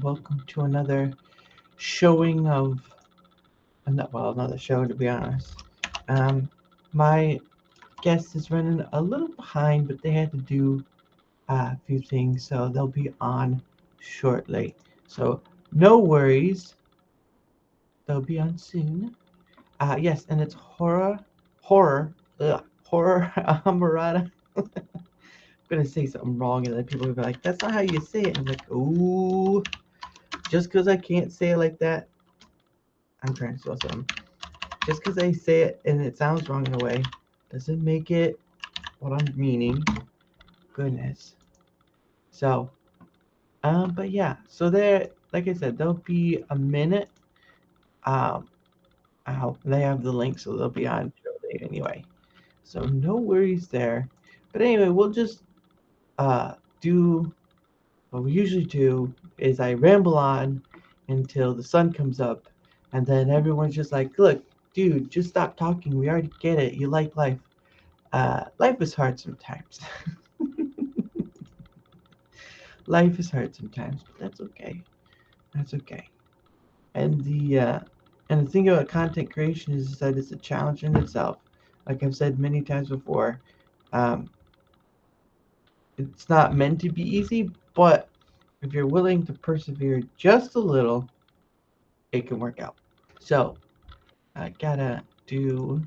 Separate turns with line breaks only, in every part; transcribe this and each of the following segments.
Welcome to another showing of another show. To be honest, my guest is running a little behind, but they had to do a few things, so they'll be on shortly. So no worries, they'll be on soon. Yes, and it's horror Amorata. I'm gonna say something wrong, and then people will be like, "That's not how you say it." And I'm like, "Ooh, just because I can't say it like that, I'm trying to show something. Just because I say it and it sounds wrong in a way, doesn't make it what I'm meaning." Goodness. So, but yeah. So there, like I said, there'll be a minute. Um, they have the link, so they'll be on shortly anyway. So no worries there. But anyway, we'll just uh do what we usually do is I ramble on until the sun comes up, and then everyone's just like, "Look, dude, just stop talking. We already get it. You like life. Life is hard sometimes. Life is hard sometimes, but that's okay. That's okay." And the thing about content creation is that it's a challenge in itself. Like I've said many times before, um, it's not meant to be easy, but if you're willing to persevere just a little, it can work out. So I gotta do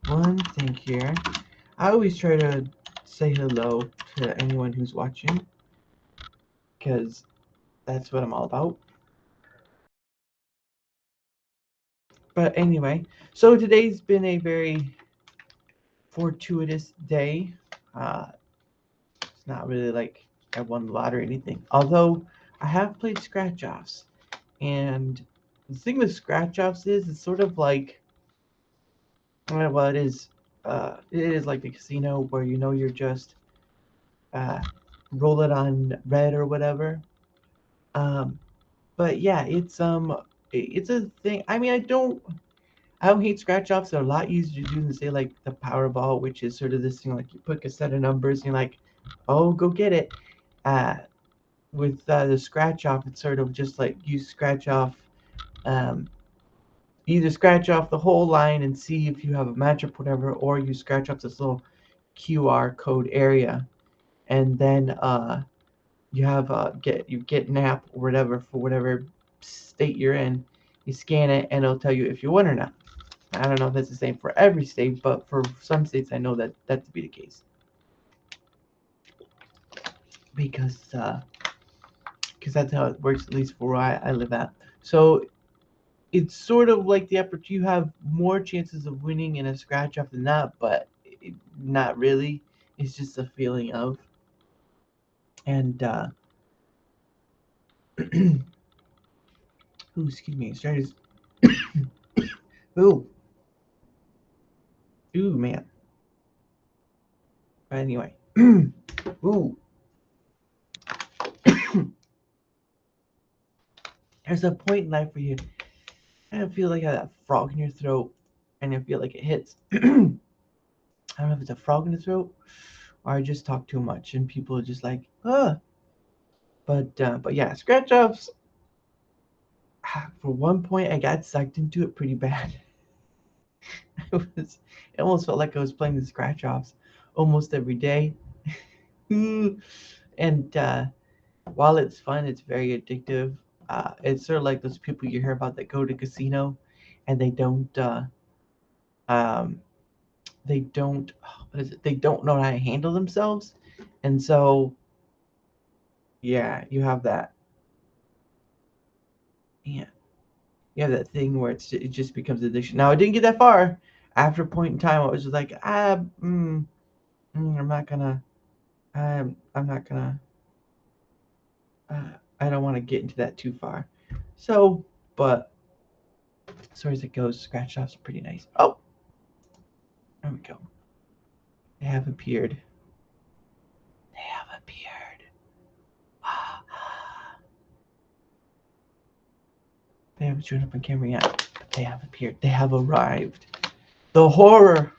one thing here. I always try to say hello to anyone who's watching because that's what I'm all about. But anyway, so today's been a very fortuitous day. Uh, it's not really like I won the lottery or anything. Although I have played scratch offs, and the thing with scratch offs is it's sort of like, well, it is. It is like the casino where you're just uh, roll it on red or whatever. Um, but yeah, it's a thing. I mean, I don't hate scratch offs. They're a lot easier to do than say like the Powerball, which is sort of this thing like you pick a set of numbers and you're like, oh, go get it. Uh, with the scratch off, it's sort of just like you scratch off, um, either scratch off the whole line and see if you have a matchup, whatever, or you scratch off this little QR code area, and then you get an app or whatever for whatever state you're in. You scan it and it'll tell you if you won or not. I don't know if that's the same for every state, but for some states I know that to be the case because that's how it works, at least for where I live at. So it's sort of like the upper. You have more chances of winning in a scratch off than not, but not really. It's just a feeling of. And ooh, excuse me, sorry. Ooh, ooh, man. But anyway, ooh, there's a point in life where you kind of feel like you have that frog in your throat, and you feel like it hits. I don't know if it's a frog in the throat or I just talk too much, and people are just like, ah. But yeah, scratch offs. For one point, I got sucked into it pretty bad. It almost felt like I was playing the scratch offs almost every day. And while it's fun, it's very addictive. It's sort of like those people you hear about that go to casino and um, they don't, what is it? They don't know how to handle themselves, and so yeah, you have that. Yeah, you have that thing where it just becomes addiction. Now I didn't get that far. After a point in time, I was just like, I'm not gonna, I'm not gonna, I don't want to get into that too far. So, but as far as it goes, scratch offs are pretty nice. Oh, there we go. They have appeared. They have appeared. They haven't shown up on camera yet, but they have appeared. They have arrived. The horror.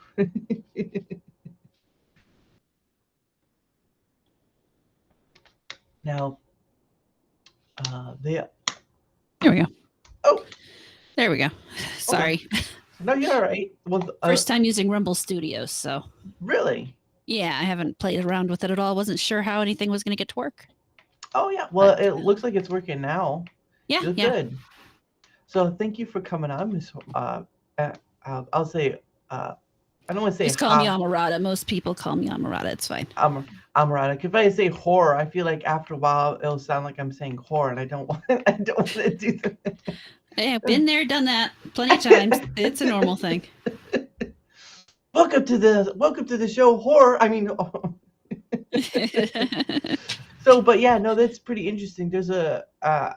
Now, They.
There we go.
Oh,
There we go.
okay.
Sorry.
No, you're all right. Well,
First time using Rumble Studios, so
really?
yeah, I haven't played around with it at all. Wasn't sure how anything was going to get to work.
Oh yeah.
But
Well, it looks like it's working now.
yeah,
You're
yeah.
good. So thank you for coming on, Miss. Uh, I'll say. I don't want to say
Just call me
how.
Amorata. Most people call me Amorata. It's fine.
Amorata. If I say horror, I feel like after a while it'll sound like I'm saying horror, and I don't want. I don't want to do that.
I've been there, done that plenty of times. It's a normal thing.
Welcome to the show, horror. I mean, so, but yeah, no, that's pretty interesting. There's a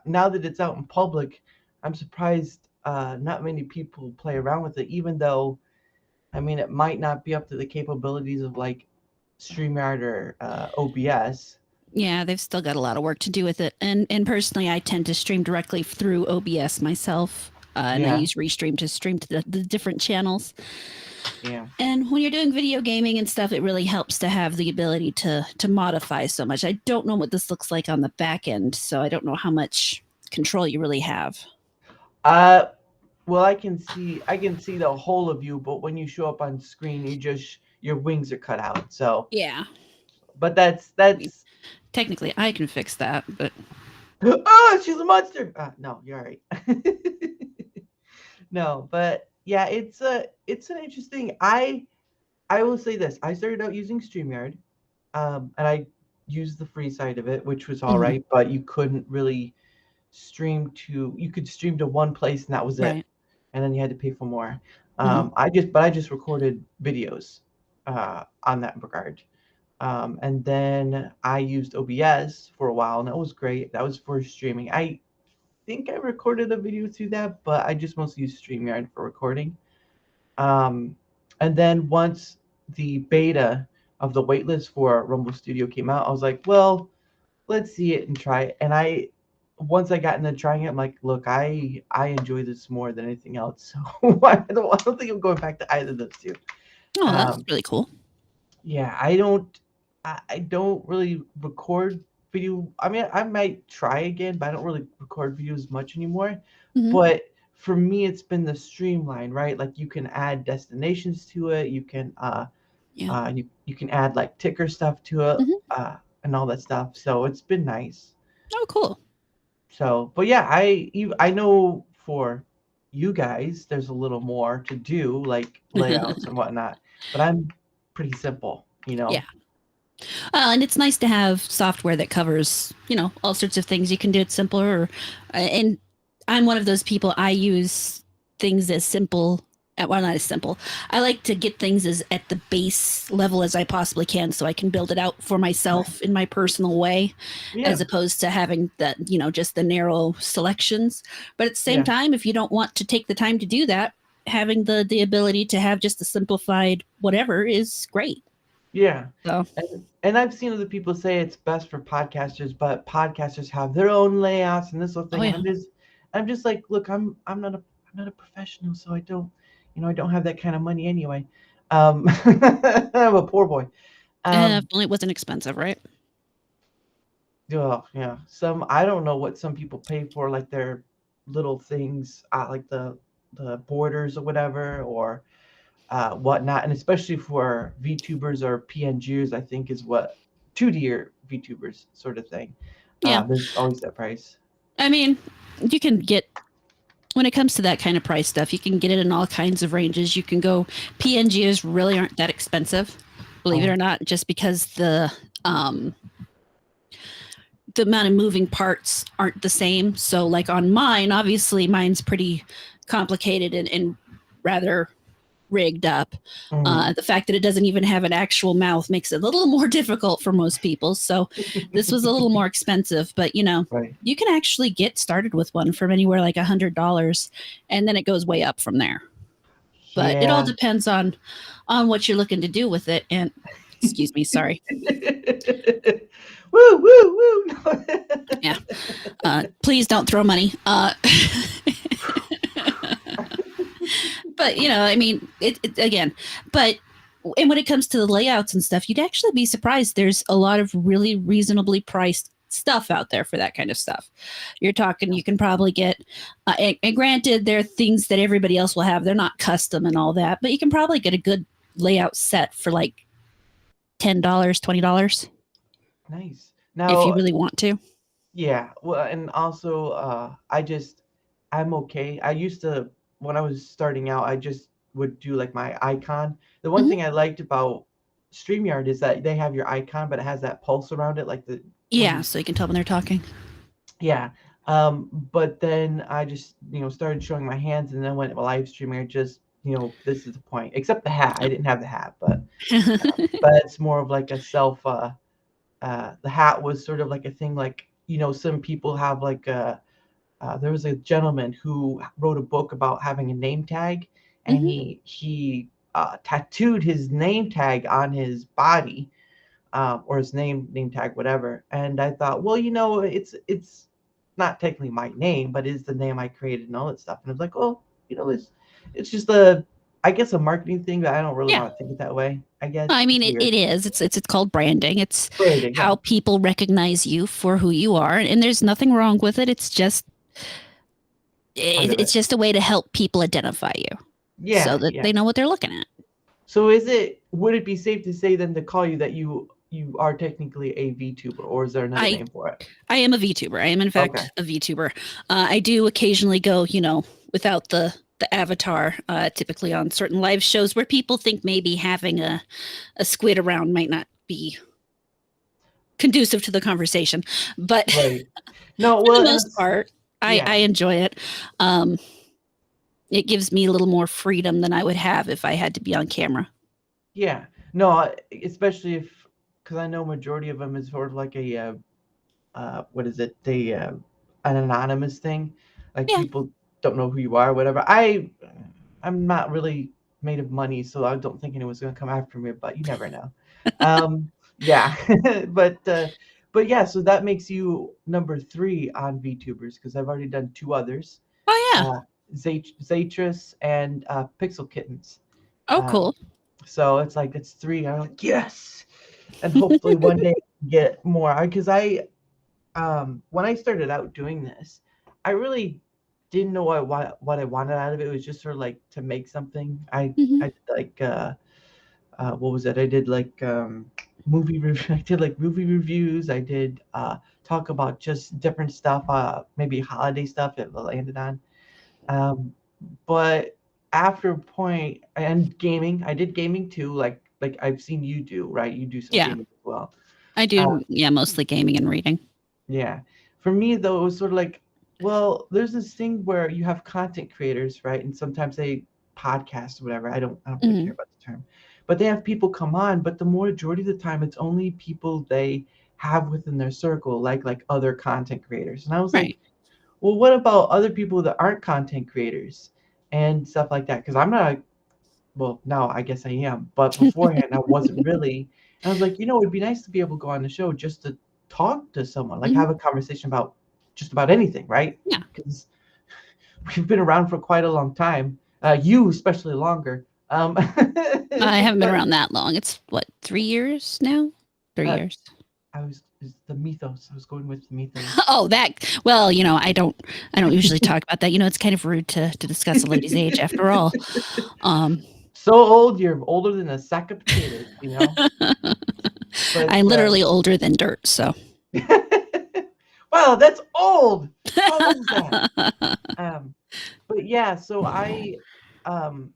now that it's out in public, I'm surprised not many people play around with it, even though I mean it might not be up to the capabilities of like StreamYard or OBS.
Yeah, they've still got a lot of work to do with it. And personally, I tend to stream directly through OBS myself. And I
Yeah,
use Restream to stream to the different channels.
yeah.
And when you're doing video gaming and stuff, it really helps to have the ability to modify so much. I don't know what this looks like on the back end, so I don't know how much control you really have.
Uh, well, I can see the whole of you, but when you show up on screen, your wings are cut out. So,
Yeah.
but
I mean,
that's
technically, I can fix that, but
oh, she's a monster. No, you're all right. No, but yeah, it's an interesting. I will say this. I started out using StreamYard, and I used the free side of it, which was all
mhm,
right, but you couldn't really you could stream to one place and that was it,
right.
and then you had to pay for more.
Hmm.
I just recorded videos on that regard. And then I used OBS for a while, and that was great. That was for streaming. I think I recorded a video through that, but I just mostly used StreamYard for recording. Um, and then once the beta of the waitlist for Rumble Studio came out, I was like, well, let's see it and try it. And once I got into trying it, I'm like, look, I enjoy this more than anything else. So I don't think I'm going back to either of those two.
Oh, that's
Um,
really cool.
yeah, I don't really record video. I mean, I might try again, but I don't really record videos much anymore.
Hmm.
But for me, it's been the streamline, right? Like you can add destinations to it. You can
Yeah.
you can add like ticker stuff to it,
Hmm.
and all that stuff. So it's been nice.
Oh, cool.
So, but yeah, I know for you guys, there's a little more to do, like layouts and whatnot. But I'm pretty simple, you
Yeah.
know.
And it's nice to have software that covers, all sorts of things. You can do it simpler. And I'm one of those people. I use things as simple. Well, not as simple. I like to get things as at the base level as I possibly can, so I can build it out for
Right.
myself in my personal way,
Yeah.
as opposed to having that, just the narrow selections. But at the same
Yeah.
time, if you don't want to take the time to do that, having the ability to have just a simplified whatever is great.
Yeah.
So,
And I've seen other people say it's best for podcasters, but podcasters have their own layouts and this whole
oh
thing. And
yeah.
I'm just like, look, I'm not a professional, so I don't have that kind of money anyway. I'm a poor boy. Um,
If only it wasn't expensive, right?
oh, yeah. I don't know what some people pay for, like their little things, like the borders or whatever, or whatnot, and especially for VTubers or PNGers, I think is what 2D or VTubers sort of thing.
Yeah.
There's always that price.
I mean, you can get, when it comes to that kind of price stuff, you can get it in all kinds of ranges. You can go, PNGs really aren't that expensive, believe it
Oh,
or not, just because um, the amount of moving parts aren't the same. So, like on mine, obviously mine's pretty complicated and rather rigged up.
mm.
The fact that it doesn't even have an actual mouth makes it a little more difficult for most people. So this was a little more expensive, but
Right.
you can actually get started with one from anywhere like $100, and then it goes way up from there. But it all
Yeah.
depends on what you're looking to do with it. And excuse me, sorry.
Woo, woo, woo.
Yeah. Please don't throw money. But I mean, it again. But and when it comes to the layouts and stuff, you'd actually be surprised. There's a lot of really reasonably priced stuff out there for that kind of stuff. You're talking, you can probably get, and granted, there are things that everybody else will have. They're not custom and all that, but you can probably get a good layout set for like $10, $20
Nice.
if you
Now,
really want to.
yeah, well, and also, I'm okay. I used to, when I was starting out, I just would do like my icon. The one
Hmm.
thing I liked about StreamYard is that they have your icon, but it has that pulse around it, like the when
Yeah,
you,
so you can tell when they're talking.
yeah. But then I just, started showing my hands, and then when live streaming, I just, this is the point. Except the hat, I didn't have the hat, but it's more of like a self. The hat was sort of like a thing, like some people have like a. There was a gentleman who wrote a book about having a name tag, and
Hmm.
he tattooed his name tag on his body, or his name tag, whatever. And I thought, well, it's not technically my name, but it's the name I created and all that stuff. And I was like, oh, it's just I guess a marketing thing, but I don't really
Yeah.
want to think it that way. I guess
I mean,
it's
it
weird.
is. It's called branding. It's
Branding, yeah,
how people recognize you for who you are, and there's nothing wrong with it. It's just
part of
it's
it.
just a way to help people identify you, so
Yeah,
that
yeah.
they know what they're looking at.
So would it be safe to say then to call you that you are technically a VTuber, or is there another
I
name for it?
I am a VTuber. I am in
Okay.
fact a VTuber. I do occasionally go, without the avatar, typically on certain live shows where people think maybe having a squid around might not be conducive to the conversation. But
Right. No,
for
well,
the
and
most
it's
part, I
yeah.
enjoy it. Um, it gives me a little more freedom than I would have if I had to be on camera.
Yeah. No, especially if, because I know majority of them is sort of like a what is it? An anonymous thing, like
Yeah.
people don't know who you are, whatever. I'm not really made of money, so I don't think anyone's gonna come after me, but you never know. Yeah, but yeah, so that makes you number three on VTubers because I've already done two others,
Oh yeah.
uh, Zatris and Pixel Kittens.
Oh
Um,
cool.
so it's like it's three. I'm like yes, and hopefully one day I can get more. Because when I started out doing this, I really didn't know what I wanted out of it. It was just sort of like to make something.
Hmm.
I did like what was it? I did like movie review. I did like movie reviews. I did talk about just different stuff. Maybe holiday stuff it landed on. Um, but after a point, and gaming, I did gaming too. Like I've seen you do, right? You do some
Yeah,
gaming as well.
I
Uh,
do. Yeah, mostly gaming and reading.
yeah. For me though, it was sort of like, well, there's this thing where you have content creators, right? And sometimes they podcast or whatever. I don't really care
Hmm.
about the term. But they have people come on, but the majority of the time it's only people they have within their circle, like other content creators. And I was
Right.
like, well, what about other people that aren't content creators and stuff like that? Because I'm not well, now I guess I am, but beforehand I wasn't really. And I was like, it'd be nice to be able to go on the show just to talk to someone, like
Hmm.
have a conversation about just about anything, right?
Yeah,
Because we've been around for quite a long time. You especially longer.
I haven't been
But
around that long. It's what, 3 years now? 3 years.
is the mythos. I was going with the mythos.
Oh, that. Well, I don't usually talk about that. It's kind of rude to discuss a lady's age after all. Um,
So old, you're older than a sack of potatoes. But
I'm literally older than dirt, so.
wow, that's old. How old is that? Um, but yeah, so um,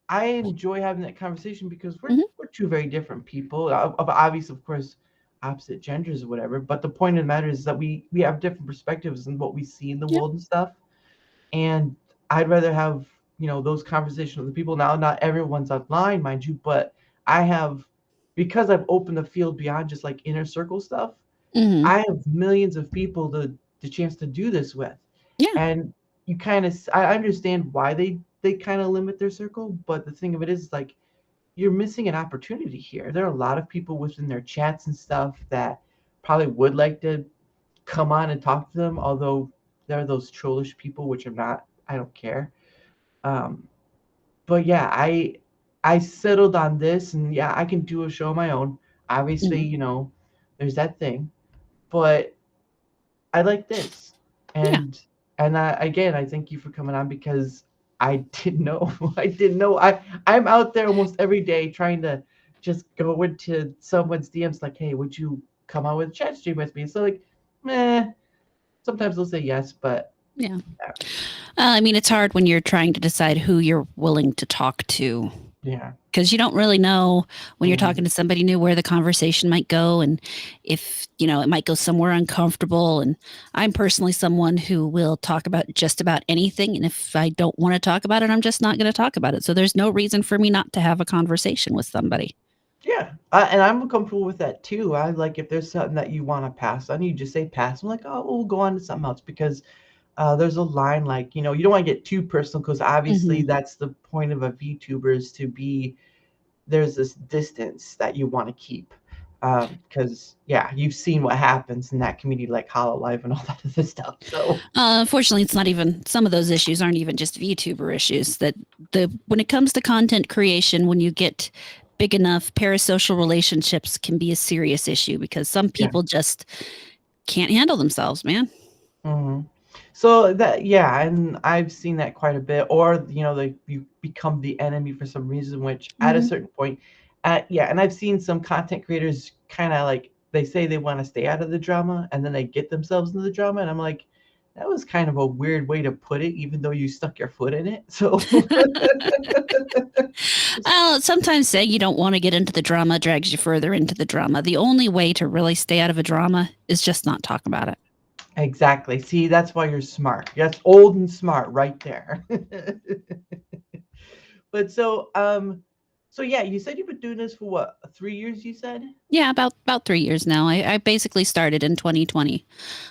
I enjoy having that conversation because we're
Mhm.
we're two very different people. Obviously, of course, opposite genders or whatever. But the point of the matter is that we have different perspectives and what we see in the
Yeah.
world and stuff. And I'd rather have those conversations with the people. Now, not everyone's online, mind you, but I have because I've opened the field beyond just like inner circle stuff.
Hmm.
I have millions of people the chance to do this with,
Yeah.
and you kind of I understand why they kind of limit their circle, but the thing of it is like you're missing an opportunity here. There are a lot of people within their chats and stuff that probably would like to come on and talk to them, although there are those trollish people which I'm not. I don't care. Um, but yeah, I settled on this, and yeah, I can do a show of my own. Obviously,
Hmm.
there's that thing, but I like this.
Yeah.
And again, I thank you for coming on because I didn't know. I didn't know. I'm out there almost every day trying to just go into someone's DMs like, hey, would you come on with a chat stream with me? So like, meh. Sometimes they'll say yes, but
Yeah.
yeah,
I mean, it's hard when you're trying to decide who you're willing to talk to
yeah.
because you don't really know when you're
Mm,
talking to somebody new where the conversation might go and if, it might go somewhere uncomfortable. And I'm personally someone who will talk about just about anything. And if I don't want to talk about it, I'm just not going to talk about it. So there's no reason for me not to have a conversation with somebody.
yeah, and I'm comfortable with that too. I like if there's something that you want to pass on, you just say pass. I'm like, oh, we'll go on to something else because there's a line like you don't want to get too personal because obviously
Hmm.
that's the point of a VTuber is to be there's this distance that you want to keep because yeah, you've seen what happens in that community like Hollow Life and all that other stuff. So
Unfortunately, it's not even some of those issues aren't even just VTuber issues. That the when it comes to content creation, when you get big enough, parasocial relationships can be a serious issue because some
yeah.
people just can't handle themselves, man.
Hmm. So that yeah, and I've seen that quite a bit. Or like you become the enemy for some reason, which at a
Mm-hmm.
certain point, yeah, and I've seen some content creators kind of like they say they want to stay out of the drama, and then they get themselves into the drama, and I'm like, that was kind of a weird way to put it, even though you stuck your foot in it. So
I'll sometimes say you don't want to get into the drama drags you further into the drama. The only way to really stay out of a drama is just not talk about it.
exactly. See, that's why you're smart. That's old and smart right there. But so yeah, you said you've been doing this for what, 3 years? You said.
Yeah, about 3 years now. I basically started in 2020.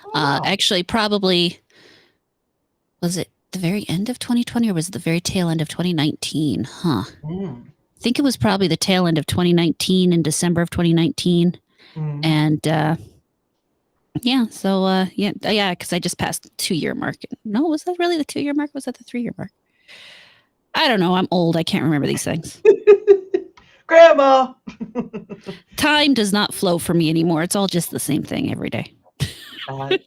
Oh wow.
Actually, probably was it the very end of 2020 or was it the very tail end of 2019? Huh.
Mm,
I think it was probably the tail end of 2019 in December of 2019.
mm.
And yeah, so yeah, because I just passed the 2 year mark. No, was that really the 2 year mark? Was that the 3 year mark? I don't know. I'm old. I can't remember these things.
Grandma.
Time does not flow for me anymore. It's all just the same thing every day.
uh,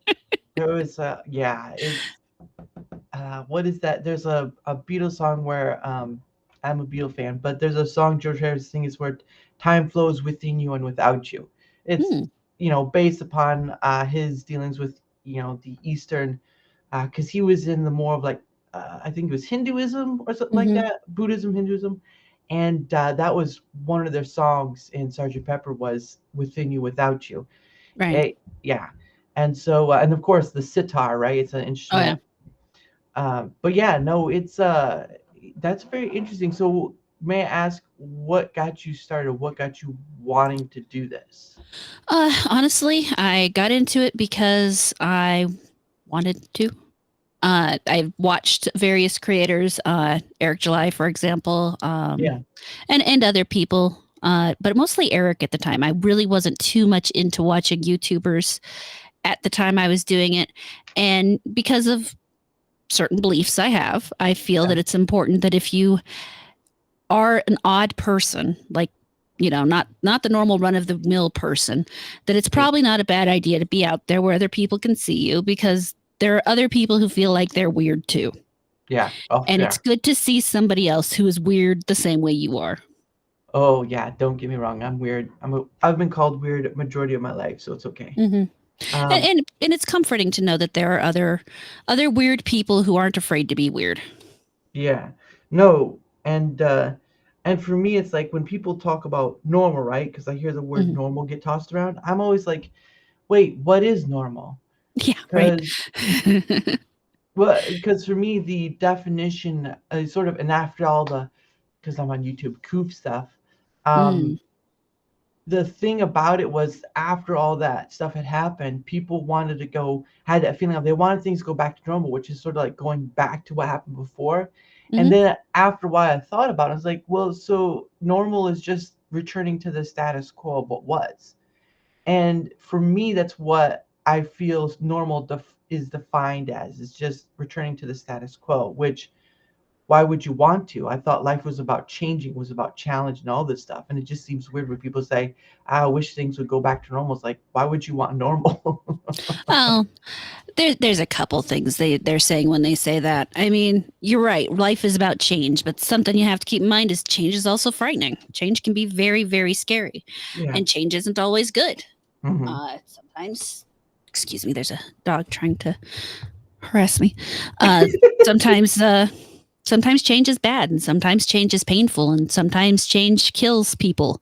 there was yeah, it's what is that? There's a Beatles song where I'm a Beatles fan, but there's a song George Harrison sings where time flows within you and without you. It's
Hmm.
based upon his dealings with the Eastern, because he was in the more of like I think it was Hinduism or something like
Mm-hmm.
that, Buddhism, Hinduism, and that was one of their songs in Sergeant Pepper was "Within You, Without You."
Right.
Yeah, and so and of course the sitar, right? It's an
Oh yeah.
instrument. But yeah, no, it's that's very interesting. So may I ask what got you started? What got you wanting to do this?
Honestly, I got into it because I wanted to. I've watched various creators, Eric July, for example,
Yeah,
and other people, but mostly Eric at the time. I really wasn't too much into watching YouTubers at the time I was doing it, and because of certain beliefs I have, I feel
yeah,
that it's important that if you are an odd person, like not the normal run of the mill person, that it's
yeah,
probably not a bad idea to be out there where other people can see you because there are other people who feel like they're weird too.
yeah. Oh
And it's
yeah.
good to see somebody else who is weird the same way you are.
Oh yeah. Don't get me wrong. I'm weird. I've been called weird majority of my life, so it's okay.
Mm-hmm. And,
Um,
and and it's comforting to know that there are other weird people who aren't afraid to be weird.
yeah. No, and for me, it's like when people talk about normal, right? Because I hear the word
Mhm.
normal get tossed around. I'm always like, wait, what is normal?
Yeah, right.
Because well, because for me, the definition is sort of, and after all the, because I'm on YouTube, Coop stuff,
Mm,
um, the thing about it was after all that stuff had happened, people wanted to go, had that feeling of they wanted things to go back to normal, which is sort of like going back to what happened before. And
hmm.
then after a while, I thought about it, I was like, well, so normal is just returning to the status quo of what was. And for me, that's what I feel normal is defined as. It's just returning to the status quo, which why would you want to? I thought life was about changing, was about challenge and all this stuff. And it just seems weird when people say, I wish things would go back to normal. It's like, why would you want normal?
Oh, there's a couple things they're saying when they say that. I mean, you're right. Life is about change, but something you have to keep in mind is change is also frightening. Change can be very, very scary,
Yeah.
and change isn't always good.
Hmm.
Sometimes, excuse me, there's a dog trying to harass me. Uh, sometimes, sometimes change is bad, and sometimes change is painful, and sometimes change kills people.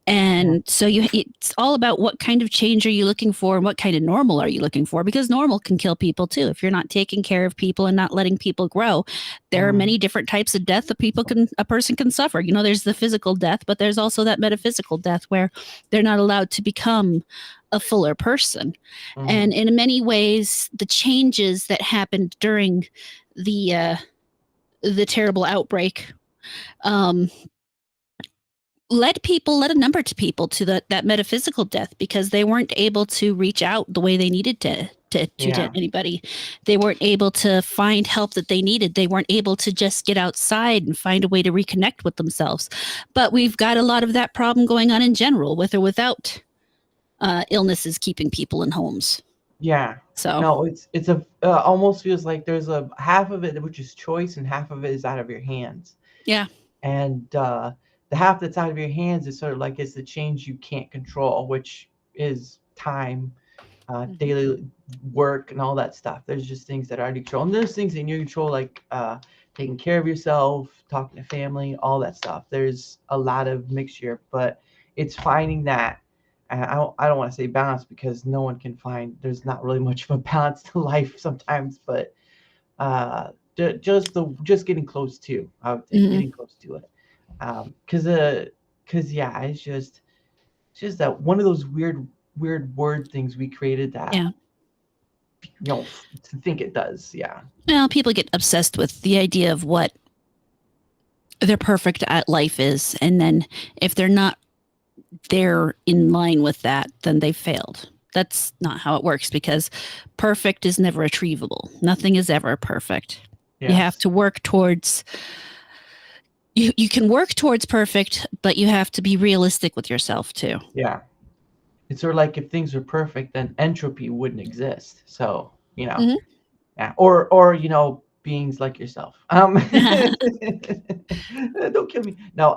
Yeah.
And so it's all about what kind of change are you looking for and what kind of normal are you looking for, because normal can kill people too. If you're not taking care of people and not letting people grow, there are
Hmm.
many different types of death that a person can suffer. There's the physical death, but there's also that metaphysical death where they're not allowed to become a fuller person.
Hmm.
And in many ways, the changes that happened during the uh, the terrible outbreak um, led a number to people to that metaphysical death, because they weren't able to reach out the way they needed to
Yeah.
anybody. They weren't able to find help that they needed. They weren't able to just get outside and find a way to reconnect with themselves. But we've got a lot of that problem going on in general, with or without illnesses keeping people in homes.
Yeah.
So
No, it's a almost feels like there's a half of it which is choice and half of it is out of your hands.
yeah.
And the half that's out of your hands is sort of like it's the change you can't control, which is time,
Mhm.
daily work, and all that stuff. There's just things that are out of control, and there's things in your control, like taking care of yourself, talking to family, all that stuff. There's a lot of mixture, but it's finding that. And I don't want to say balance because no one can find. There's not really much of a balance to life sometimes, but uh, just getting close to. I would say
Mhm.
getting close to it, because yeah, it's just that one of those weird word things we created that
Yeah.
to think it does. Yeah.
Well, people get obsessed with the idea of what their perfect at life is, and then if they're not they're in line with that, then they've failed. That's not how it works, because perfect is never achievable. Nothing is ever perfect. You have
Yes.
to work towards you can work towards perfect, but you have to be realistic with yourself too.
Yeah. It's sort of like if things were perfect, then entropy wouldn't exist. So
Mm-hmm.
yeah, or beings like yourself. Don't kill me. No.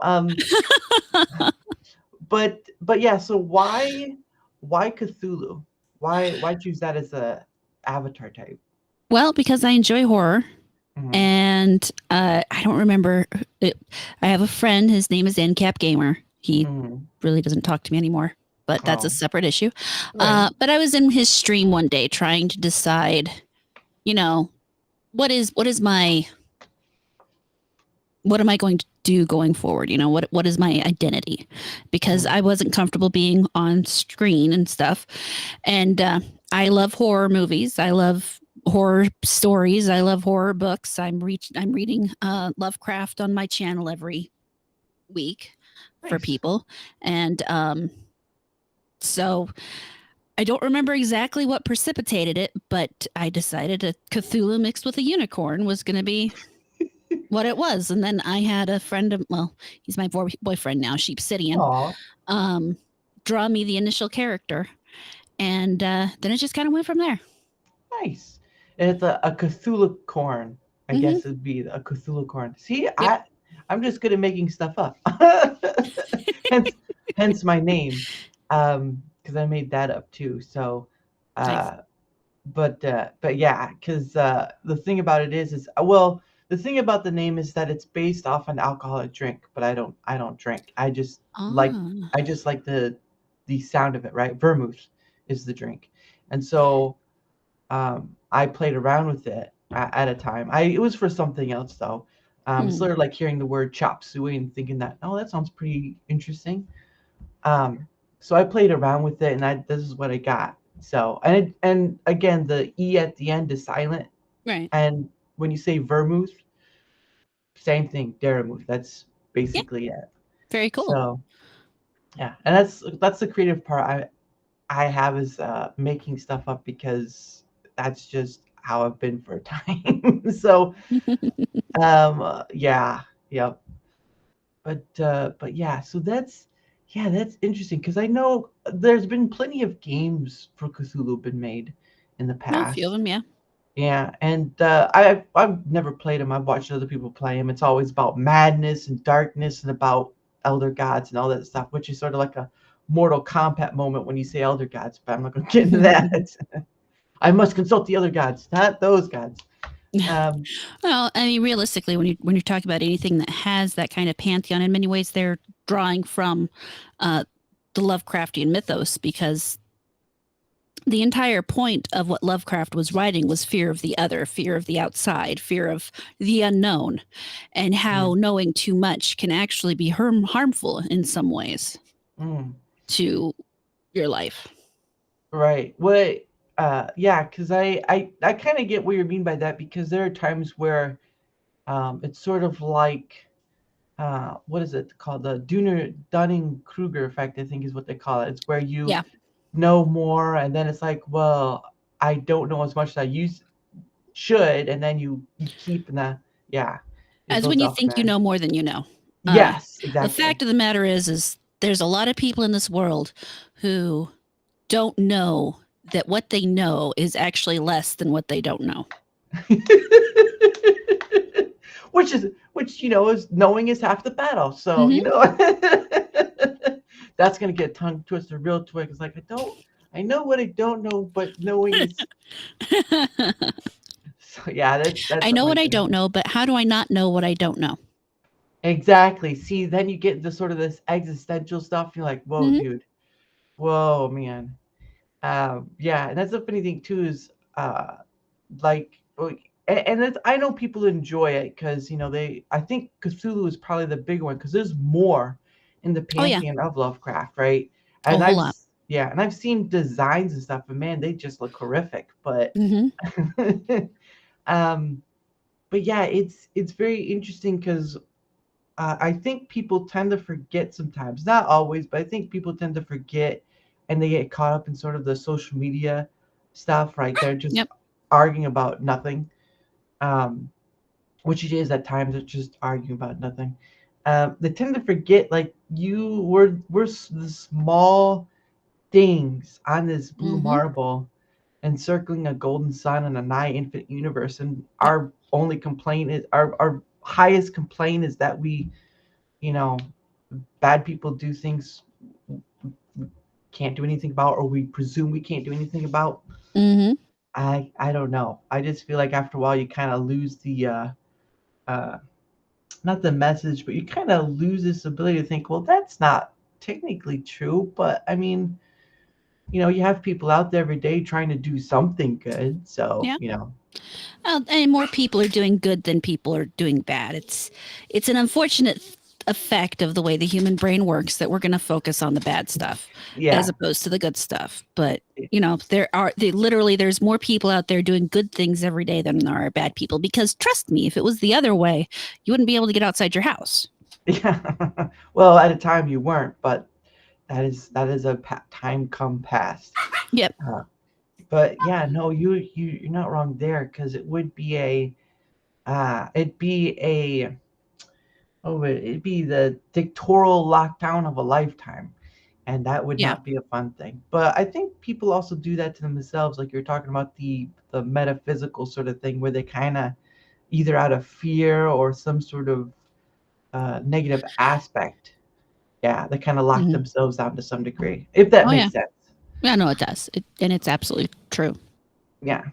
But yeah. So why Cthulhu? Why choose that as a avatar type?
Well, because I enjoy horror,
Hmm.
and I don't remember. It, I have a friend. His name is NCAP Gamer. He
Hmm.
really doesn't talk to me anymore, but that's a
Oh,
separate issue.
right.
But I was in his stream one day trying to decide, you know, what is my what am I going to do going forward? What is my identity? Because
Hmm.
I wasn't comfortable being on screen and stuff. And I love horror movies. I love horror stories. I love horror books. I'm reading Lovecraft on my channel every week for
Nice.
people. And so I don't remember exactly what precipitated it, but I decided a Cthulhu mixed with a unicorn was going to be what it was. And then I had a friend of, well, he's my boyfriend now, Sheepsidian,
Aw,
um, draw me the initial character. And then it just kind of went from there.
nice. It's a Cthulhu corn. I
Mm-hmm.
guess it'd be a Cthulhu corn. See,
Yep.
I'm just good at making stuff up. hence hence my name. Because I made that up too. So
Nice.
uh but yeah, because the thing about it is well, the thing about the name is that it's based off an alcoholic drink, but I don't drink. Like
Ah.
I just like the sound of it, right? Vermouth is the drink. And so I played around with it at a time. It was for something else though.
Hmm.
Sort of like hearing the word chop suey and thinking that, oh, that sounds pretty interesting. Um, so I played around with it, and this is what I got. So and again, the e at the end is silent,
Right.
and when you say vermouth, same thing, Daramuth. That's
Yeah.
basically it.
Very cool.
So yeah, and that's the creative part I have is making stuff up because that's just how I've been for a time. So yeah, yep. But yeah, so that's yeah, that's interesting because I know there's been plenty of games for Cthulhu been made in the
No, a few of
past.
them, yeah.
Yeah, and I've never played them. I've watched other people play them. It's always about madness and darkness and about elder gods and all that stuff, which is sort of like a Mortal Kombat moment when you say elder gods. But I'm not going to get into that. I must consult the other gods, not those gods. Um,
Well, I mean, realistically, when you're talking about anything that has that kind of pantheon, in many ways, they're drawing from uh, the Lovecraftian mythos because the entire point of what Lovecraft was writing was fear of the other, fear of the outside, fear of the unknown, and how
mm,
knowing too much can actually be harmful in some ways
mm,
to your life.
right. What? Yeah, because I kind of get what you mean by that because there are times where it's sort of like what is it called? The Dunning Kruger effect, I think is what they call it. It's where you
Yeah.
know more, and then it's like, well, I don't know as much as I should, and then you keep in the yeah, it
As when
builds
you
up from
think you
there.
know more than you know. Uh,
Yes,
the
exactly.
fact of the matter is there's a lot of people in this world who don't know that what they know is actually less than what they don't know.
which is knowing is half the battle. So
Hmm.
that's gonna get tongue twister real quick. It's like I know what I don't know, but knowing is so yeah, that's
I know
something
what
like
I
that.
don't know, but how do I not know what I don't know?
Exactly. See, then you get into sort of this existential stuff. You're like, whoa,
Hmm.
dude. Whoa, man. Yeah, and that's the funny thing too is and it's, I know people enjoy it because I think Cthulhu is probably the bigger one because there's more in the
Oh, yeah,
pantheon of Lovecraft, right?
a
And
whole lot.
yeah, and I've seen designs and stuff, and man, they just look horrific. But
Hmm.
um, but yeah, it's very interesting because I think people tend to forget sometimes, not always, but I think people tend to forget and they get caught up in sort of the social media stuff, right? They're just
Yep.
arguing about nothing, um, which it is at times. It's just arguing about nothing. They tend to forget, like, we're the small things on this blue
Hmm.
marble encircling a golden sun in a nigh infinite universe. And
Yep.
our only complaint is our highest complaint is that you know, bad people do things we can't do anything about, or we presume we can't do anything about.
Hmm.
I don't know. I just feel like after a while you kind of lose the uh, not the message, but you kind of lose this ability to think, well, that's not technically true, but I mean, you have people out there every day trying to do something good, so
Yeah. And more people are doing good than people are doing bad. It's an unfortunate effect of the way the human brain works that we're going to focus on the bad stuff as
yeah,
opposed to the good stuff. But literally there's more people out there doing good things every day than there are bad people. Because trust me, if it was the other way, you wouldn't be able to get outside your house.
yeah. Well, at a time you weren't, but that is a time come past.
Yep.
Uh, but yeah, no, you're not wrong there because it would be it'd be it'd be the dictatorial lockdown of a lifetime, and that would
Yeah.
not be a fun thing. But I think people also do that to themselves, like you're talking about the metaphysical sort of thing, where they kind of either out of fear or some sort of negative aspect, yeah, they kind of lock
Hmm.
themselves down to some degree, if that
Oh, yeah.
makes sense.
Yeah, no, it does. And it's absolutely true.
Yeah.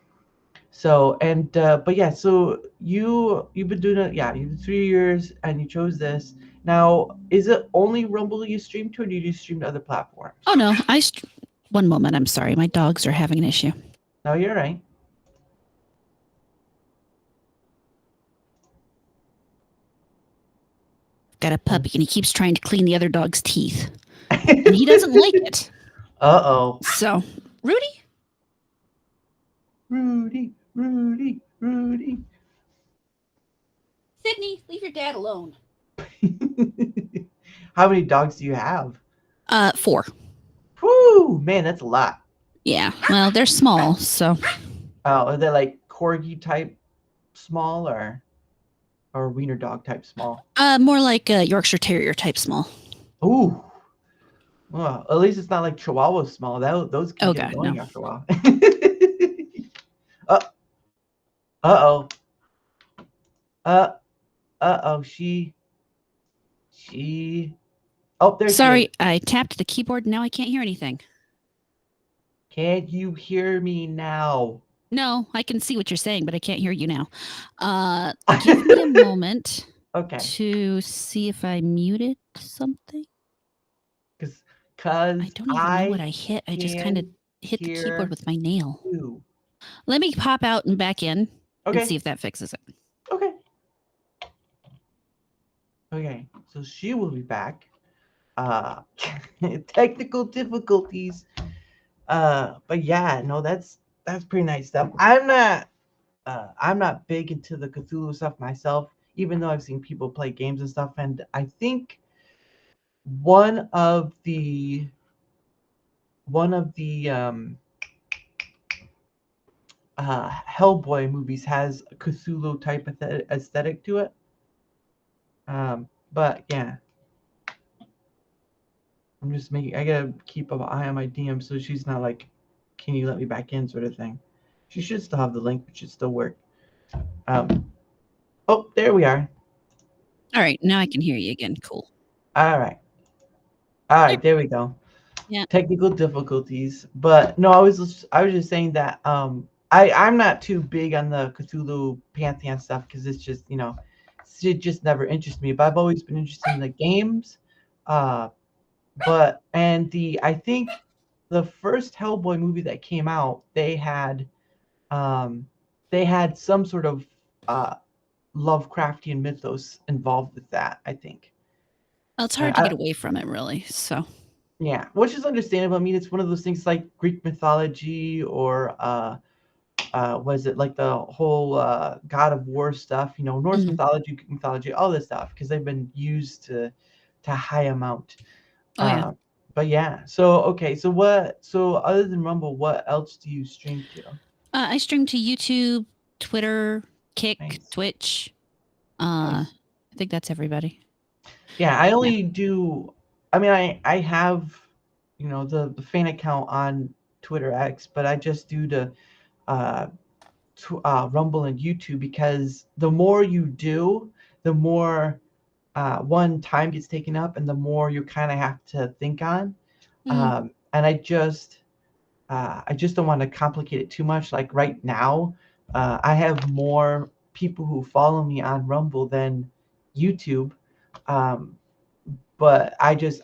So and but yeah, so you've been doing it, yeah, you 3 years and you chose this. Now, is it only Rumble you stream to, or do you stream to other
Oh,
platforms?
no. One moment. I'm sorry. My dogs are having an issue.
No, you're right.
Got a
Uh
puppy and he keeps trying to clean the other dog's teeth. And he doesn't like it.
oh.
So, Rudy,
Rudy, Rudy, Rudy.
Sydney, leave your dad alone.
How many dogs do you have?
Four.
Whoo, man, that's a lot.
Yeah. Well, they're small, so
Oh, are they like corgi type small or wiener dog type small?
More like a Yorkshire Terrier type small.
Ooh, well, at least it's not like Chihuahua small. Those can
Oh
get
god, no.
annoying after a while. uh oh. Uh oh. She. Oh, there she is.
Sorry, I tapped the keyboard. Now I can't hear anything.
Can you hear me now?
No, I can see what you're saying, but I can't hear you now. Give me a moment
Okay,
to see if I muted something.
because
I
cause
don't even know what
I
I hit. I just kind of
can
hit the keyboard
hear
with my nail.
you.
Let me pop out and back in and
Okay,
see if that fixes it.
okay, okay. So she will be back. Uh, technical difficulties. But yeah, no, that's pretty nice stuff. I'm not big into the Cthulhu stuff myself, even though I've seen people play games and stuff. And I think one of the one of the Hellboy movies has a Cthulhu type aesthetic to it. But yeah, I'm just making. I gotta keep an eye on my DM so she's not like, "Can you let me back in?" sort of thing. She should still have the link, but should still work. Um, oh, there we are.
All right, now I can hear you again. Cool.
All right, all
There.
right, there we go.
Yeah.
Technical difficulties, but no, I was just saying that I'm not too big on the Cthulhu Pantheon stuff because it's just it just never interested me. But I've always been interested in the games, uh, but and the I think the first Hellboy movie that came out, um, they had some sort of uh, Lovecraftian mythos involved with that. I think.
Well, it's hard to
I,
get away from it, really. So.
Yeah, which is understandable. I mean, it's one of those things like Greek mythology or was it like the whole God of War stuff? Norse
Mhm.
mythology, Greek mythology, all this stuff because they've been used to high amount.
Oh yeah.
Uh, but yeah, so okay, so what? So other than Rumble, what else do you stream to?
I stream to YouTube, Twitter, Kick,
Nice,
Twitch.
nice.
I think that's everybody.
Yeah, I
Yeah.
only do. I mean, I have the fan account on Twitter X, but I just do uh, Rumble and YouTube because the more you do, the more one time gets taken up, and the more you kind of have to think on.
Mm,
And I just don't want to complicate it too much. Like right now, I have more people who follow me on Rumble than YouTube. Um, but I just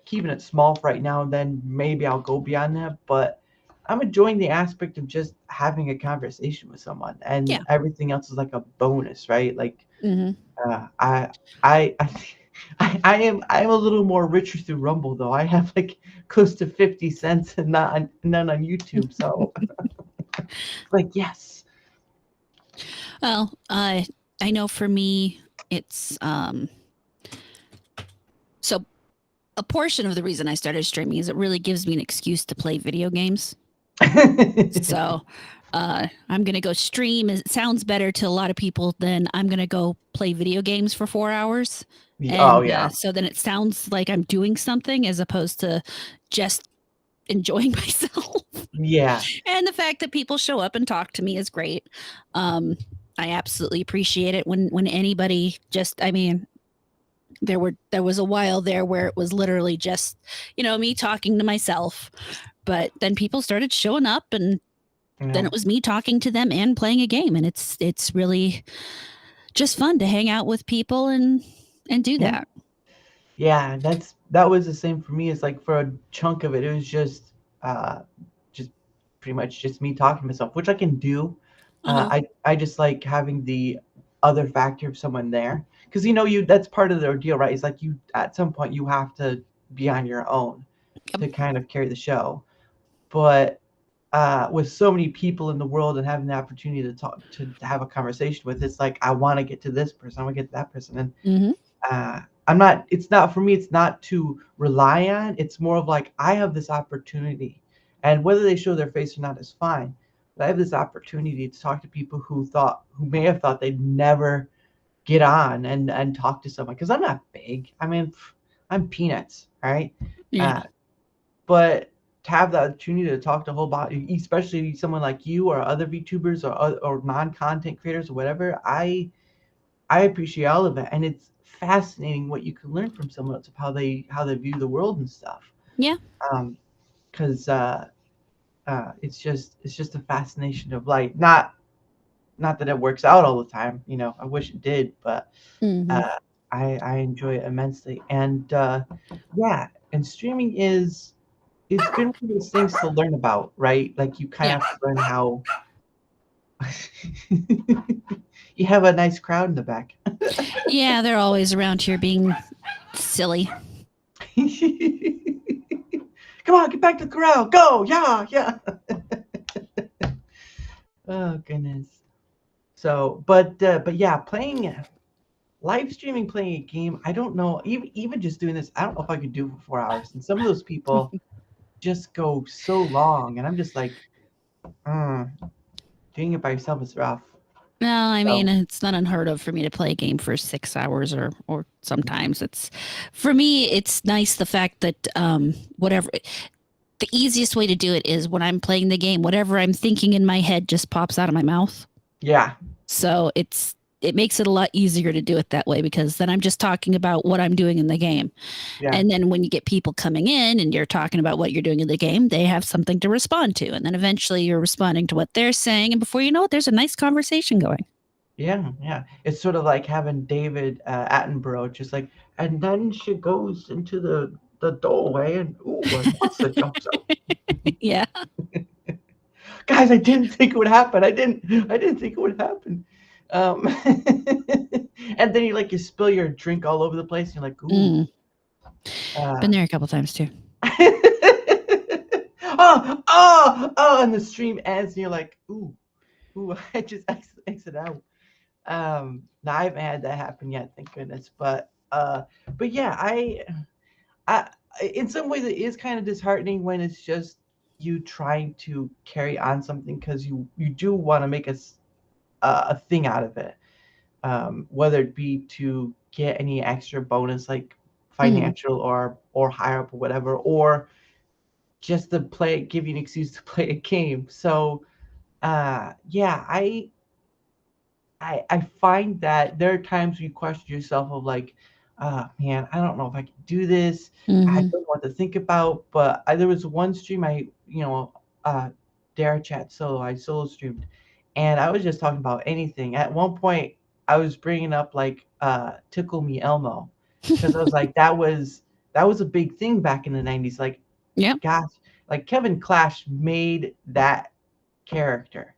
keeping it small for right now. And then maybe I'll go beyond that. But I'm enjoying the aspect of just having a conversation with someone, and
yeah.
everything else is like a bonus, right? Like
Hmm.
uh, I I I. I'm a little more richer through Rumble though. I have like close to 50 cents and none on YouTube. So like yes.
Well, I know for me, it's so a portion of the reason I started streaming is it really gives me an excuse to play video games. So I'm gonna go stream. It sounds better to a lot of people than I'm gonna go play video games for 4 hours.
Oh
And
yeah.
so then it sounds like I'm doing something as opposed to just enjoying myself.
Yeah.
And the fact that people show up and talk to me is great. Um, I absolutely appreciate it when anybody just. I mean, there was a while there where it was literally just me talking to myself, but then people started showing up and then
Yeah.
it was me talking to them and playing a game, and it's really just fun to hang out with people and do
Yeah.
that.
Yeah, that was the same for me. It's like for a chunk of it, it was just pretty much just me talking to myself, which I can do.
Uh-huh.
I just like having the other factor of someone there because you that's part of the ordeal, right? It's like you at some point you have to be on your own
Yep.
to kind of carry the show. But with so many people in the world and having the opportunity to talk to have a conversation with, it's like I want to get to this person, I want to get to that person, and
Mm-hmm.
I'm not. It's not for me. It's not to rely on. It's more of like I have this opportunity, and whether they show their face or not is fine. But I have this opportunity to talk to people who may have thought they'd never get on and talk to someone because I'm not big. I mean, I'm peanuts, all right.
Yeah.
Uh, but to have the opportunity to talk to a whole body, especially someone like you or other VTubers or non-content creators or whatever, I appreciate all of it, and it's fascinating what you can learn from someone else of how they view the world and stuff.
Yeah.
Um, because it's just a fascination of light. Not that it works out all the time. I wish it did, but
Hmm.
uh, I enjoy it immensely. And yeah, and streaming it's been one of those things to learn about, right? Like you kind
Yeah.
of have to learn how. You have a nice crowd in the back.
Yeah, they're always around here being silly.
Come on, get back to the corral. Go, yeah, yeah. Oh goodness. But yeah, playing live streaming, playing a game. I don't know. Even just doing this, I don't know if I could do it for 4 hours. And some of those people just go so long, and I'm just like, mm, doing it by yourself is rough.
No, I mean
So
it's not unheard of for me to play a game for 6 hours or sometimes it's for me it's nice the fact that whatever the easiest way to do it is when I'm playing the game, whatever I'm thinking in my head just pops out of my mouth.
yeah,
So it makes it a lot easier to do it that way because then I'm just talking about what I'm doing in the game.
yeah,
And then when you get people coming in and you're talking about what you're doing in the game, they have something to respond to. And then eventually you're responding to what they're saying. And before you know it, there's a nice conversation going.
yeah. It's sort of like having David Attenborough, just like, and then she goes into the doorway, and ooh, a monster jumps out.
Yeah.
Guys, I didn't think it would happen. I didn't think it would happen. Um, and then you spill your drink all over the place. And you're like, ooh.
Mm.
Uh,
Been there a couple times too.
and the stream ends, and you're like, ooh, I just exit out. No, I haven't had that happen yet, thank goodness. But yeah, I, in some ways, it is kind of disheartening when it's just you trying to carry on something because you do want to make a thing out of it, whether it be to get any extra bonus like
Mm.
financial or higher up or whatever, or just to play, give you an excuse to play a game. So yeah, I find that there are times you question yourself of like, man, I don't know if I can do this. I
Hmm.
don't know what to think about. But there was one stream uh, Darachat solo. I solo streamed, and I was just talking about anything. At one point, I was bringing up like Tickle Me Elmo, because I was like, that was a big thing back in the '90s. Like,
Yeah.
gosh, like Kevin Clash made that character.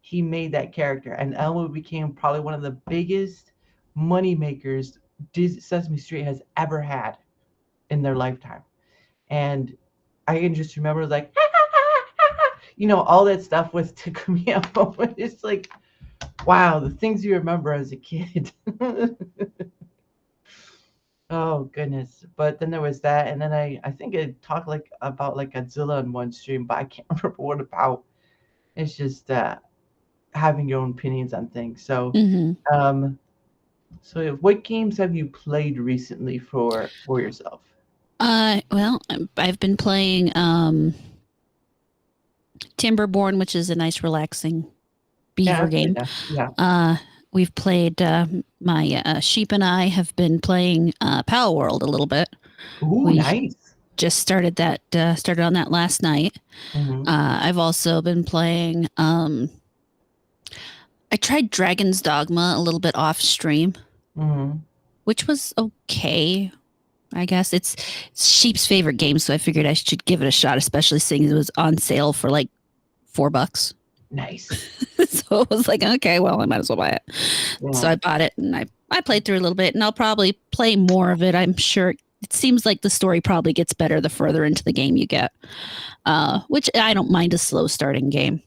He made that character, and Elmo became probably one of the biggest money makers Sesame Street has ever had in their lifetime. And I can just remember like, all that stuff was to me up. It's like, wow, the things you remember as a kid. Oh goodness. But then there was that, and then I think I talked like about like Godzilla in one stream, but I can't remember what about. It's just having your own opinions on things. So
Hmm.
um what games have you played recently for yourself?
Well, I've been playing Timberborn, which is a nice, relaxing
Yeah,
beaver
I've played
game.
that. Yeah.
Uh, we've played, my sheep and I have been playing Pal World a little bit.
Ooh,
We
nice.
just started on that last night.
Mm-hmm.
I've also been playing, I tried Dragon's Dogma a little bit off stream,
Mm-hmm.
which was okay. I guess it's sheep's favorite game, so I figured I should give it a shot, especially seeing it was on sale for like $4.
Nice.
So it was like, okay, well, I might as well buy it. So
Yeah.
I bought it and I played through a little bit, and I'll probably play more of it. I'm sure it seems like the story probably gets better the further into the game you get, which I don't mind a slow starting game.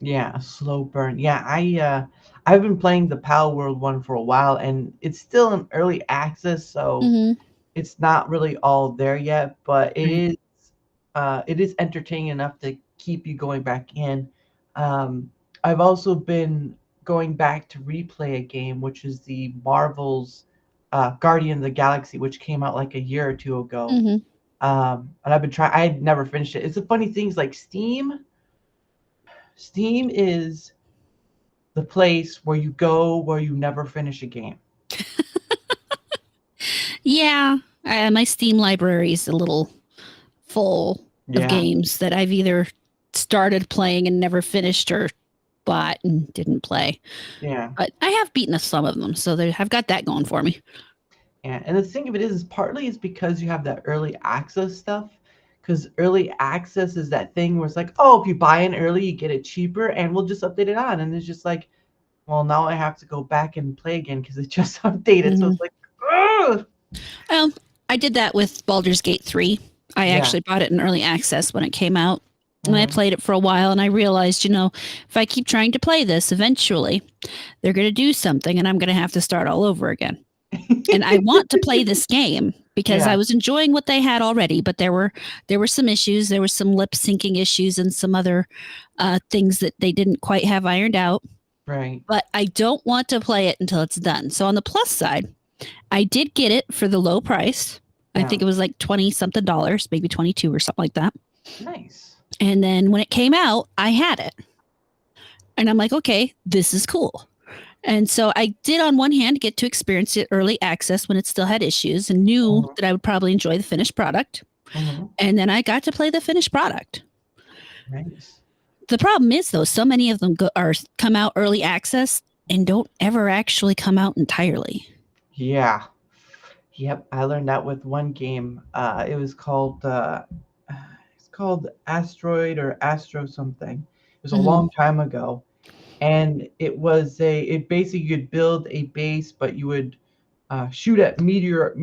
Yeah, a slow burn. Yeah, I've been playing the Pal World one for a while, and it's still in early access, so
Mm-hmm.
it's not really all there yet, but it
Right.
is entertaining enough to keep you going back in. Um, I've also been going back to replay a game, which is the Marvel's Guardian of the Galaxy, which came out like a year or two ago.
Hmm.
And I've been trying. I had never finished it. It's the funny things like Steam. Steam is the place where you go where you never finish a game.
Yeah, my Steam library is a little full of
Yeah,
games that I've either started playing and never finished or bought and didn't play.
yeah,
But I have beaten some of them, so I've got that going for me.
yeah. And the thing of it is partly is because you have that early access stuff. Because early access is that thing where it's like, oh, if you buy in early, you get it cheaper, and we'll just update it on. And it's just like, well, now I have to go back and play again because it just updated. So
Hmm.
it's like, ugh!
Well, I did that with Baldur's Gate 3. I
Yeah.
actually bought it in early access when it came out. And I
Hmm.
played it for a while and I realized, if I keep trying to play this, eventually they're going to do something and I'm going to have to start all over again. And I want to play this game because I
Yeah.
was enjoying what they had already, but there were some issues. There were some lip syncing issues and some other things that they didn't quite have ironed out.
Right.
But I don't want to play it until it's done. So on the plus side, I did get it for the low price. I
Yeah.
think it was like 20 something dollars, maybe 22 or something like that.
Nice.
And then when it came out, I had it. And I'm like, okay, this is cool. And so I did, on one hand, get to experience it early access when it still had issues and knew
Hmm.
that I would probably enjoy the finished product.
Hmm.
And then I got to play the finished product.
Nice.
The problem is, though, so many of them come out early access and don't ever actually come out entirely.
Yeah. Yep. I learned that with one game. It was called it's called Asteroid or Astro something. It was a
Hmm.
long time ago, and it basically you'd build a base, but you would shoot at meteor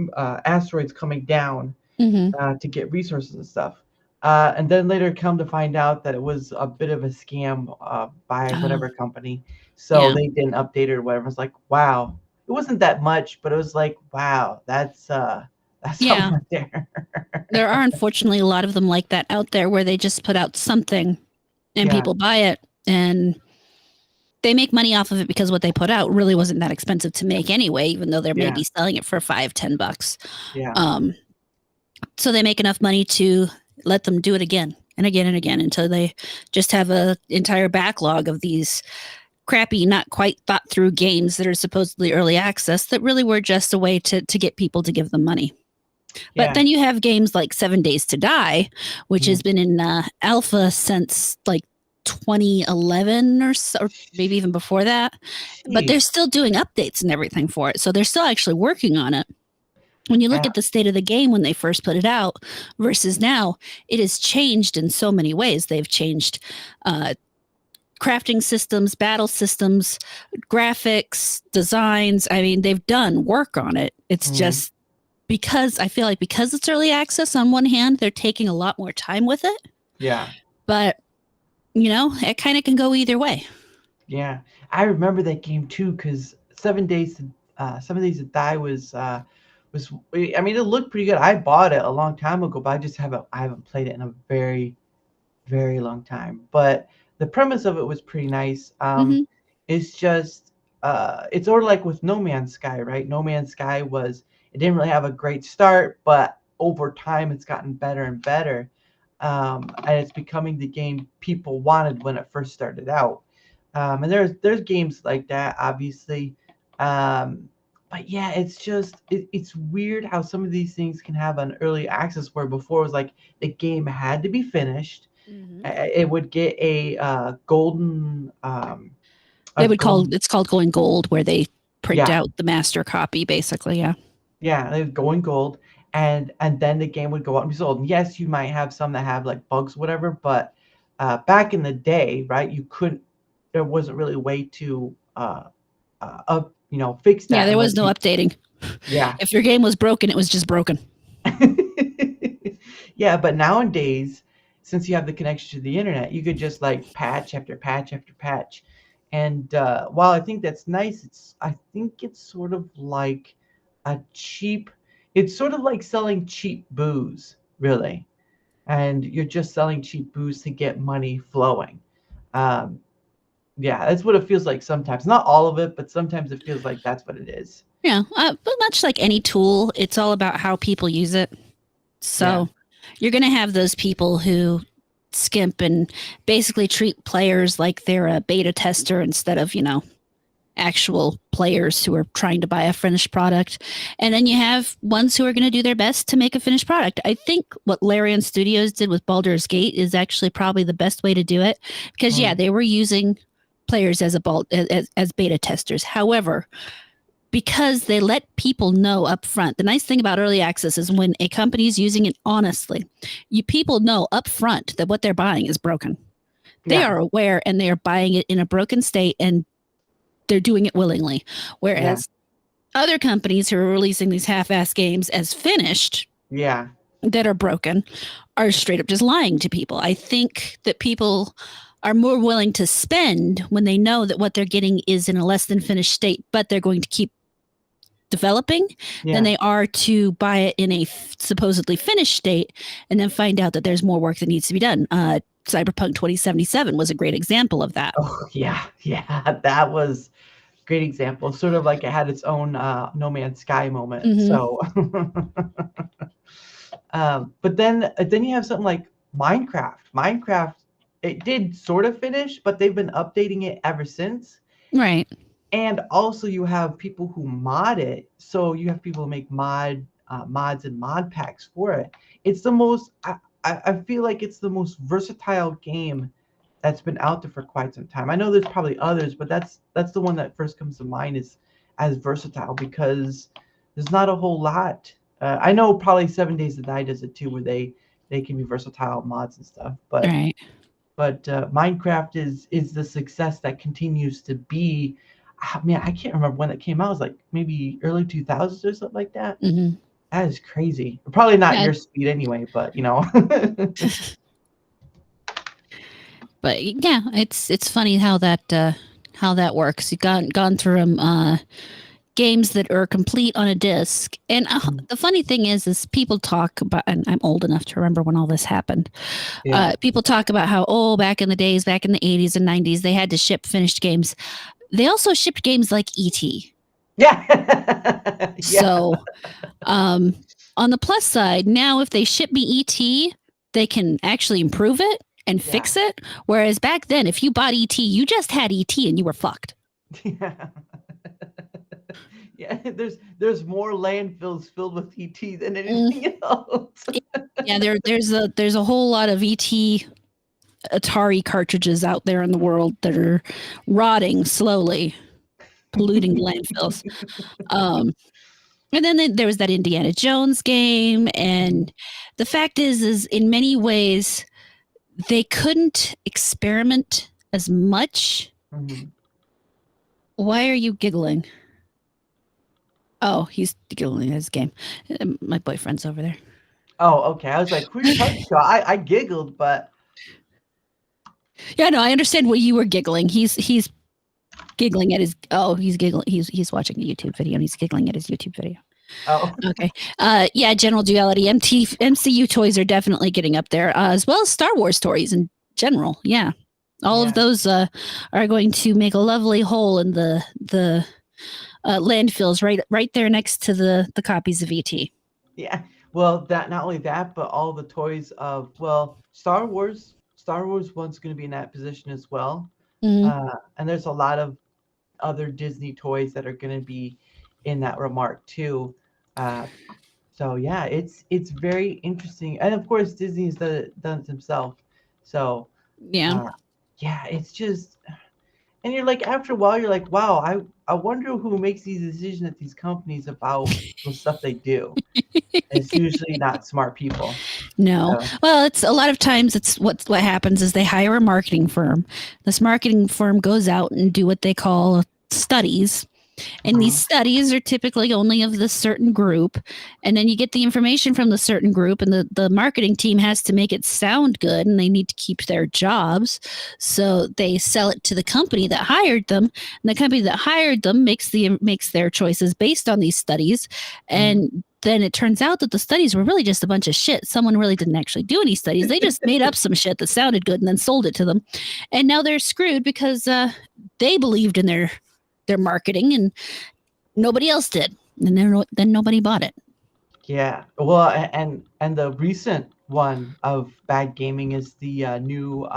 asteroids coming down
Hmm.
to get resources and stuff. And then later come to find out that it was a bit of a scam by
Oh,
whatever company. So
yeah.
they didn't update it or whatever. It's like, wow. It wasn't that much, but it was like, wow, that's something
Yeah.
right there.
There are unfortunately a lot of them like that out there where they just put out something and
Yeah,
people buy it and they make money off of it because what they put out really wasn't that expensive to make anyway, even though they're
yeah,
maybe selling it for $5-10.
yeah,
Um, so they make enough money to let them do it again and again and again until they just have a entire backlog of these crappy, not quite thought through games that are supposedly early access that really were just a way to get people to give them money. But
yeah.
then you have games like 7 Days to Die, which has
Mhm.
been in alpha since like 2011 or so, or maybe even before that. But they're
Sheesh.
still doing updates and everything for it. So they're still actually working on it. When you look
Yeah.
at the state of the game when they first put it out versus now, it has changed in so many ways. They've changed uh, crafting systems, battle systems, graphics, designs. I mean, they've done work on it. It's
Mhm.
just because I feel like because it's early access, on one hand, they're taking a lot more time with it,
Yeah.
but it kind of can go either way.
Yeah. I remember that game too because 7 Days to Die was I mean it looked pretty good. I bought it a long time ago, but I haven't played it in a very very long time. But the premise of it was pretty nice.
Hmm.
It's just it's sort of like with No Man's Sky, right? No Man's Sky was it didn't really have a great start, but over time it's gotten better and better. And it's becoming the game people wanted when it first started out. And there's games like that, obviously. Um, but yeah, it's weird how some of these things can have an early access where before it was like the game had to be finished.
Hmm.
It would get a
They would call
golden,
it's called going gold, where they print
yeah,
out the master copy, basically. Yeah.
yeah, it was going gold, and then the game would go out and be sold. And yes, you might have some that have like bugs, whatever, but back in the day, right, you couldn't. There wasn't really a way to fix
Yeah,
that
there was
unless
no
you,
updating.
yeah.
If your game was broken, it was just broken.
Yeah, but nowadays, since you have the connection to the internet, you could just like patch after patch after patch. And while I think that's nice, I think it's sort of like a cheap. It's sort of like selling cheap booze, really, and you're just selling cheap booze to get money flowing. Um, yeah, that's what it feels like sometimes. Not all of it, but sometimes it feels like that's what it is.
Yeah, but much like any tool, it's all about how people use it.
Yeah.
So you're going to have those people who skimp and basically treat players like they're a beta tester instead of, actual players who are trying to buy a finished product. And then you have ones who are going to do their best to make a finished product. I think what Larian Studios did with Baldur's Gate is actually probably the best way to do it because, yeah,
Mm.
they were using players as beta testers. However, because they let people know up front. The nice thing about early access is when a company is using it honestly, people know up front that what they're buying is broken. They
Yeah.
are aware and they are buying it in a broken state and they're doing it willingly.
Yeah.
Whereas other companies who are releasing these half-ass games as finished
Yeah.
that are broken are straight up just lying to people. I think that people are more willing to spend when they know that what they're getting is in a less than finished state, but they're going to keep developing than
Yeah.
they are to buy it in a supposedly finished state and then find out that there's more work that needs to be done. Cyberpunk 2077 was a great example of that.
Oh, yeah. Yeah. That was a great example. Sort of like it had its own No Man's Sky moment.
Mm-hmm.
So, but then you have something like Minecraft. Minecraft, it did sort of finish, but they've been updating it ever since.
Right.
And also you have people who mod it. So you have people who make mods and mod packs for it. It's the most I feel like it's the most versatile game that's been out there for quite some time. I know there's probably others, but that's the one that first comes to mind is as versatile because there's not a whole lot. I know probably 7 Days to Die does it too, where they can be versatile mods and stuff. But
Right.
Minecraft is the success that continues to be. Man, I can't remember when it came out. It was like maybe early 2000s or something like that.
Mm-hmm.
That is crazy. Probably not
Yeah.
your speed anyway, but
But yeah, it's funny how that works. You gone through games that are complete on a disc, and the funny thing is people talk about, and I'm old enough to remember when all this happened.
yeah,
People talk about how back in the days, back in the 80s and 90s, they had to ship finished games. They also shipped games like ET.
yeah, yeah,
So on the plus side, now if they ship me ET, they can actually improve it and
yeah,
fix it. Whereas back then, if you bought ET, you just had ET and you were fucked.
yeah. Yeah, there's more landfills filled with ET than anything else.
Yeah, there's a whole lot of ET Atari cartridges out there in the world that are rotting slowly, polluting landfills. And then there was that Indiana Jones game, and the fact is in many ways they couldn't experiment as much.
Mhm.
Why are you giggling? Oh, he's giggling at his game. My boyfriend's over there.
Oh, okay. I was like, who are you talking to? I giggled, but
Yeah, no, I understand what you were giggling. He's giggling at his. Oh, he's giggling. He's watching a YouTube video and he's giggling at his YouTube video.
oh,
Okay. Yeah, general duality. MCU toys are definitely getting up there, as well as Star Wars toys in general. Yeah. All
yeah,
of those are going to make a lovely hole in the landfills right there next to the copies of ET.
yeah. Well, that not only that, but all the toys of Star Wars. Star Wars one's going to be in that position as well.
Mm-hmm.
And there's a lot of other Disney toys that are going to be in that remark too. Uh, so yeah, it's very interesting, and of course Disney's done it himself. So
Yeah.
uh, yeah, it's just, and you're like after a while you're like, wow, I wonder who makes these decisions at these companies about the stuff they do. It's usually not smart people.
No.
So,
Well, it's a lot of times it's what happens is they hire a marketing firm. This marketing firm goes out and do what they call studies. And these studies are typically only of this certain group. And then you get the information from the certain group, and the marketing team has to make it sound good and they need to keep their jobs. So they sell it to the company that hired them. And the company that hired them makes their choices based on these studies. And then it turns out that the studies were really just a bunch of shit. Someone really didn't actually do any studies. They just made up some shit that sounded good and then sold it to them. And now they're screwed because they believed in their marketing and nobody else did. And then nobody bought it.
Yeah. Well, and the recent one of bad gaming is the new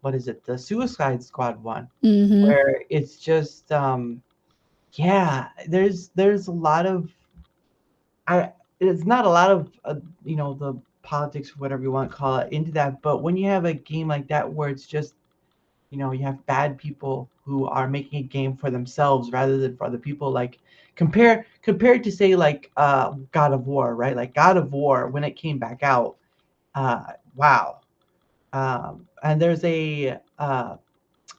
what is it? The Suicide Squad one,
Mm-hmm.
where it's just yeah, there's a lot of I it's not a lot of the politics, whatever you want to call it, into that. But when you have a game like that where it's just you have bad people who are making a game for themselves rather than for other people, like compared to say like God of War, right? Like God of War when it came back out, wow. And there's a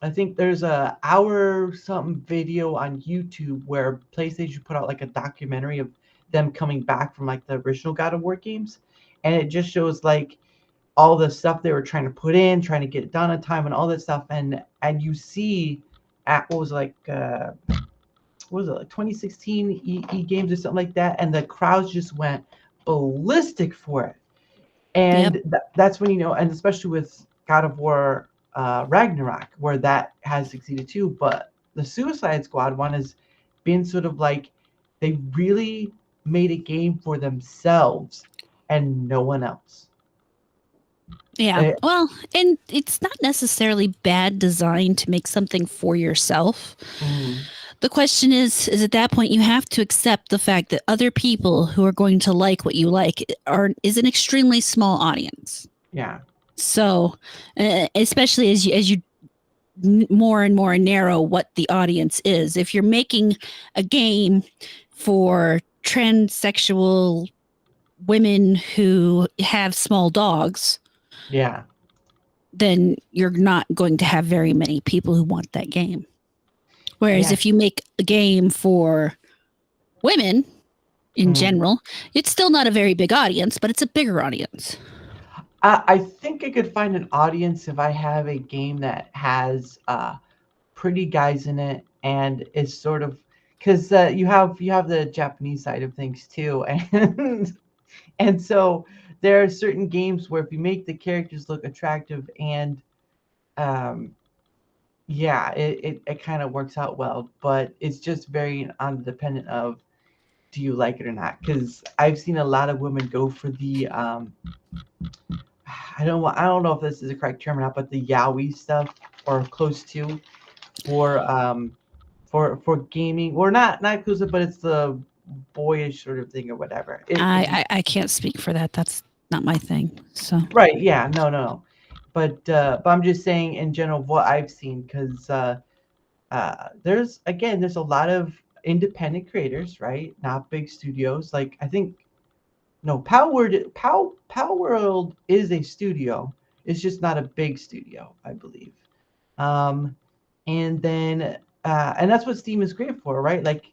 I think there's a hour something video on YouTube where PlayStation put out like a documentary of them coming back from like the original God of War games, and it just shows like all the stuff they were trying to put in, trying to get it done on time, and all that stuff, and you see at what was it, like what was it, like 2016 games or something like that, and the crowds just went ballistic for it,
Yep.
and that's when and especially with God of War Ragnarok, where that has succeeded too. But the Suicide Squad one has been sort of like they really made a game for themselves and no one else.
Yeah.
Eh,
Well, and it's not necessarily bad design to make something for yourself.
mm,
The question is at that point you have to accept the fact that other people who are going to like what you like is an extremely small audience.
yeah,
So, especially as you more and more narrow what the audience is. If you're making a game for transsexual women who have small dogs,
yeah,
then you're not going to have very many people who want that game. Whereas
yeah.
if you make a game for women in
Mm.
general, it's still not a very big audience, but it's a bigger audience.
I think I could find an audience if I have a game that has pretty guys in it and is sort of because you have the Japanese side of things too, and so there are certain games where if you make the characters look attractive and um, yeah, it kind of works out well, but it's just very on dependent of do you like it or not? Because I've seen a lot of women go for the I don't know if this is a correct term or not, but the yaoi stuff or close to for gaming or not inclusive, but it's the boyish sort of thing or whatever.
I can't speak for that. That's not my thing. So
Right, yeah, no. But I'm just saying in general what I've seen because there's a lot of independent creators, right? Not big studios. Like I think no, Power World is a studio. It's just not a big studio, I believe. Um, and then and that's what Steam is great for, right? Like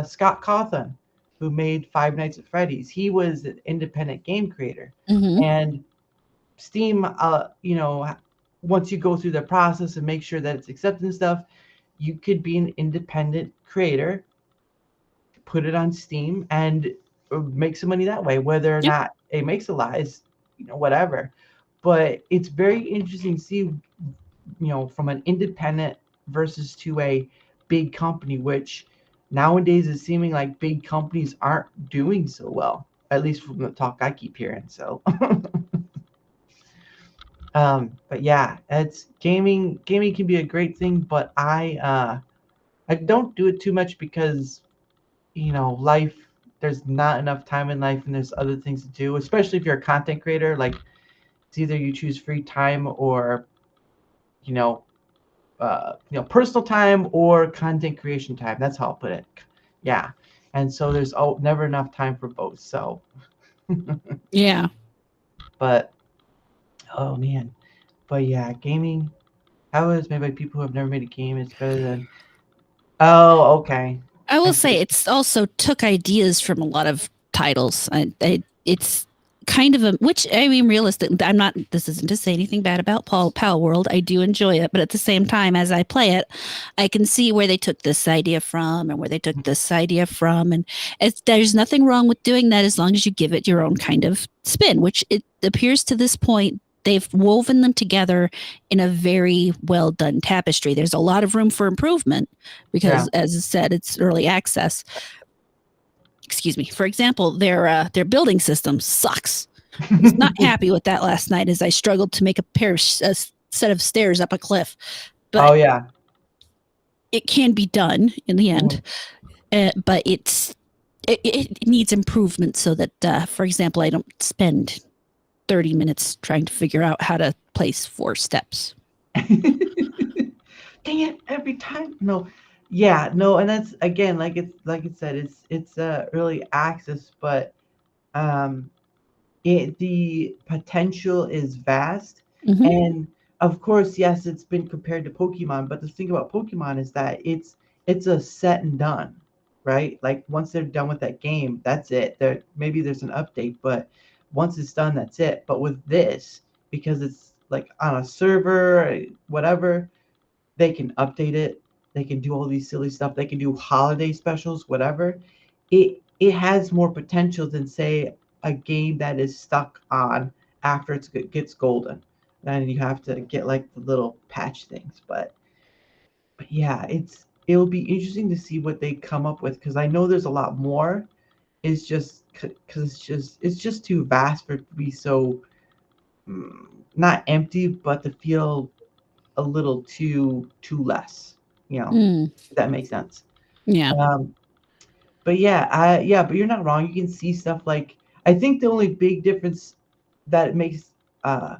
Scott Cawthon, who made Five Nights at Freddy's, he was an independent game creator,
mm-hmm.
and Steam, once you go through the process and make sure that it's accepted and stuff, you could be an independent creator, put it on Steam, and make some money that way. Whether or
Yep.
not it makes a lot is, whatever. But it's very interesting to see, from an independent versus to a big company, which nowadays is seeming like big companies aren't doing so well, at least from the talk I keep hearing. So, but yeah, it's gaming. Gaming can be a great thing, but I don't do it too much because life. There's not enough time in life, and there's other things to do. Especially if you're a content creator, like it's either you choose free time or you know personal time or content creation time. That's how I'll put it. Yeah, and so there's never enough time for both. So,
Yeah.
but oh man, but yeah, gaming. How is made by people who have never made a game? It's better than. Oh, okay.
I
I
will say
see.
it's also took ideas from a lot of titles. It's kind of a, which I mean, realistic. I'm not. This isn't to say anything bad about Pal World. I do enjoy it, but at the same time, as I play it, I can see where they took this idea from and where they took this idea from, and there's nothing wrong with doing that as long as you give it your own kind of spin, which it appears to this point. They've woven them together in a very well done tapestry. There's a lot of room for improvement
Yeah.
because, as I said, it's early access. Excuse me. For example, their building system sucks. Was not happy with that last night as I struggled to make a set of stairs up a cliff.
Oh
But
yeah.
it can be done in the end.
Mhm.
But it needs improvement so that, for example, I don't spend 30 minutes trying to figure out how to place 4 steps.
Dang it! Every time. No. Yeah. No. And that's again, like it said, it's early access, but um, the potential is vast,
Mm-hmm.
and of course, yes, it's been compared to Pokemon. But the thing about Pokemon is that it's a set and done, right? Like once they're done with that game, that's it. There maybe there's an update, but once it's done, that's it. But with this, because it's like on a server, whatever, they can update it. They can do all these silly stuff. They can do holiday specials, whatever. It has more potential than say a game that is stuck on after it gets golden. Then you have to get like the little patch things. But yeah, it'll be interesting to see what they come up with because I know there's a lot more. It's just because it's just too vast for it to be so mm, not empty, but to feel a little too less. You know,
Mm,
if that makes sense.
yeah.
Um, but yeah, but you're not wrong. You can see stuff like I think the only big difference that it makes uh,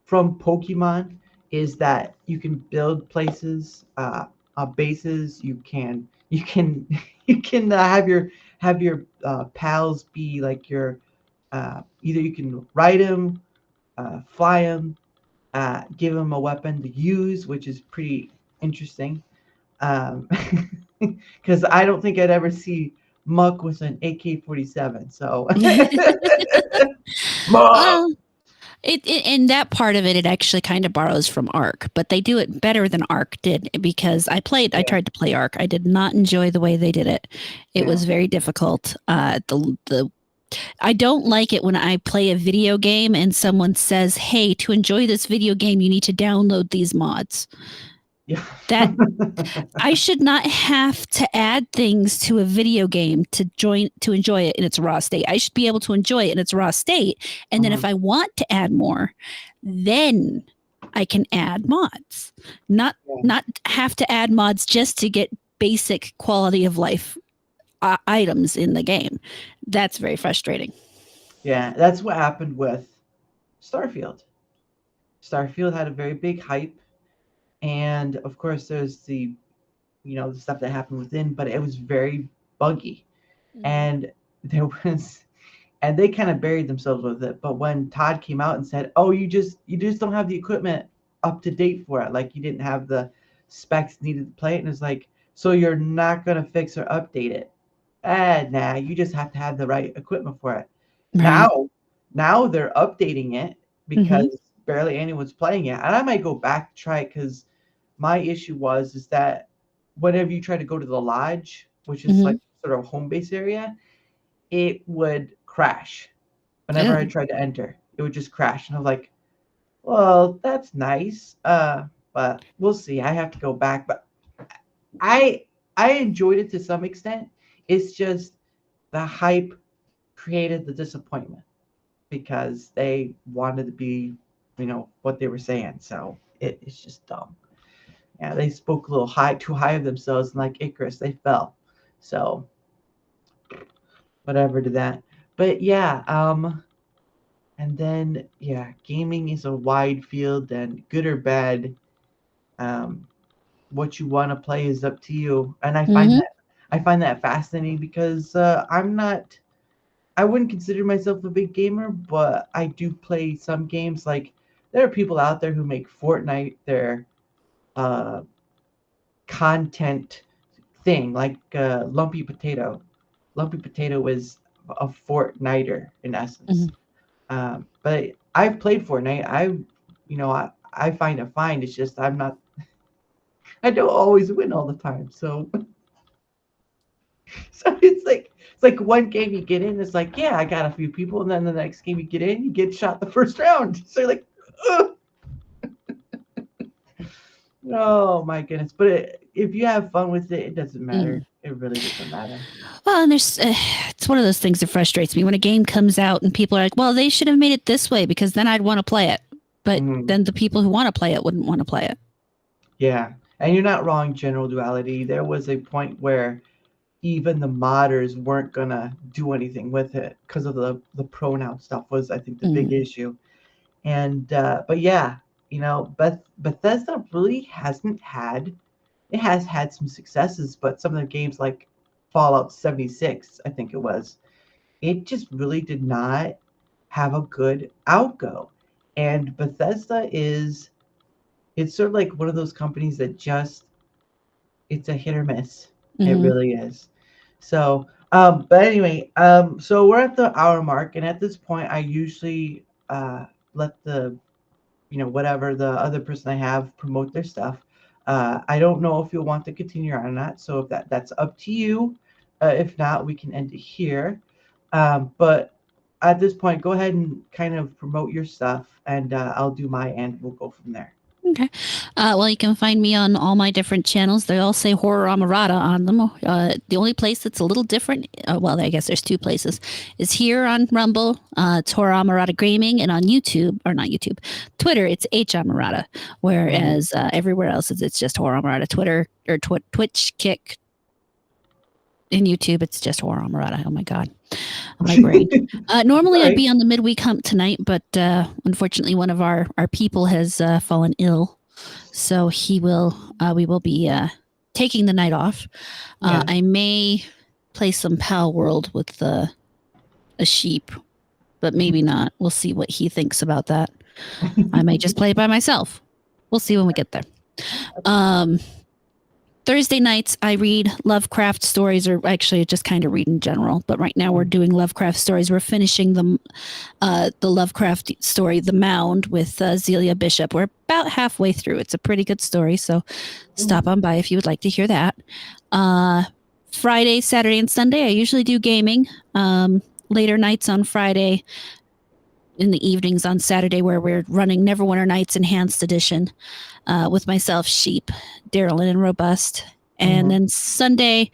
from Pokemon is that you can build places, bases. You can you can have your pals be like your either you can ride them, fly them, give them a weapon to use, which is pretty interesting. Because I don't think I'd ever see Muck with an AK-47. So Muck.
Well, in that part of it, it actually kind of borrows from Arc, but they do it better than Arc did because I
Yeah,
tried to play Arc. I did not enjoy the way they did it. It
yeah,
was very difficult. The I don't like it when I play a video game and someone says, "Hey, to enjoy this video game, you need to download these mods."
yeah.
That I should not have to add things to a video game to enjoy it in its raw state. I should be able to enjoy it in its raw state, and then if
Mhm.
I want to add more, then I can add mods. Not
Yeah.
not have to add mods just to get basic quality of life items in the game. That's very frustrating.
Yeah, that's what happened with Starfield. Starfield had a very big hype, and of course, there's the stuff that happened within, but it was very buggy,
Mm-hmm.
and there was and they kind of buried themselves with it. But when Todd came out and said, "Oh, you just don't have the equipment up to date for it, like you didn't have the specs needed to play it," and it's like, so you're not gonna fix or update it? Nah, you just have to have the right equipment for it.
Right.
Now, now they're updating it
Mm-hmm.
because barely anyone's playing it, and I might go back to try it because my issue was is that whenever you try to go to the lodge, which is
Mm-hmm.
like sort of home base area, it would crash whenever I
Oh.
tried to enter. It would just crash, and I was like, "Well, that's nice, but we'll see. I have to go back." But I I enjoyed it to some extent. It's just the hype created the disappointment because they wanted to be, what they were saying. So it's just dumb. Yeah, they spoke a little too high of themselves, and like Icarus, they fell. So whatever to that. But yeah, and then yeah, gaming is a wide field, and good or bad, um, what you want to play is up to you. And
Mm-hmm.
I find that fascinating because I wouldn't consider myself a big gamer, but I do play some games. Like there are people out there who make Fortnite their uh, content thing, like Lumpy Potato. Lumpy Potato is a Fortniter in essence.
Mm-hmm.
But I've played Fortnite. I find it fine. It's just I'm not. I don't always win all the time. So so it's like one game you get in, it's like yeah, I got a few people, and then the next game you get in, you get shot the first round. So you're like, ugh, oh my goodness. But if you have fun with it, it doesn't matter.
Mm.
It really doesn't matter.
Well, and there's it's one of those things that frustrates me when a game comes out and people are like, "Well, they should have made it this way because then I'd want to play it." But
Mhm.
then the people who want to play it wouldn't want to play it.
Yeah, and you're not wrong. General duality. There was a point where even the modders weren't gonna do anything with it because of the pronoun stuff was I think the big
Mm.
issue. And but yeah, Bethesda really hasn't had it has had some successes, but some of the games like Fallout 76, I think it was, it just really did not have a good outgo. And Bethesda is it's sort of like one of those companies that just it's a hit or miss. It
Mm-hmm.
really is. So, but anyway, so we're at the hour mark, and at this point, I usually let the whatever the other person I have promote their stuff. I don't know if you'll want to continue on or not, so if that's up to you. If not, we can end it here. But at this point, go ahead and kind of promote your stuff, and I'll do my end. We'll go from there.
Okay. Well, you can find me on all my different channels. They all say HorrorAmorata on them. The only place that's a little different, well, I guess there's two places, is here on Rumble. It's HorrorAmorata Gaming, and on YouTube, or not YouTube, Twitter, it's HAmorata.
Mhm.
Whereas everywhere else, it's just HorrorAmorata. Twitter or Twitch, Kick, and YouTube, it's just HorrorAmorata. Oh my God, my brain.
All
Normally, I'd
right.
be on the midweek hump tonight, but unfortunately, one of our people has fallen ill, so we will be taking the night off.
Yeah.
I may play some Pal World with a sheep, but maybe not. We'll see what he thinks about that. I may just play it by myself. We'll see when we get there. Um, Thursday nights, I read Lovecraft stories, or actually, I just kind of read in general. But right now, we're doing Lovecraft stories. We're finishing the Lovecraft story, The Mound, with Zelia Bishop. We're about halfway through. It's a pretty good story, so stop on by if you would like to hear that. Uh, Friday, Saturday, and Sunday, I usually do gaming. Later nights on Friday, in the evenings on Saturday, where we're running Neverwinter Nights Enhanced Edition with myself, Sheep, Daryl, and Robust. And
Mhm.
then Sunday,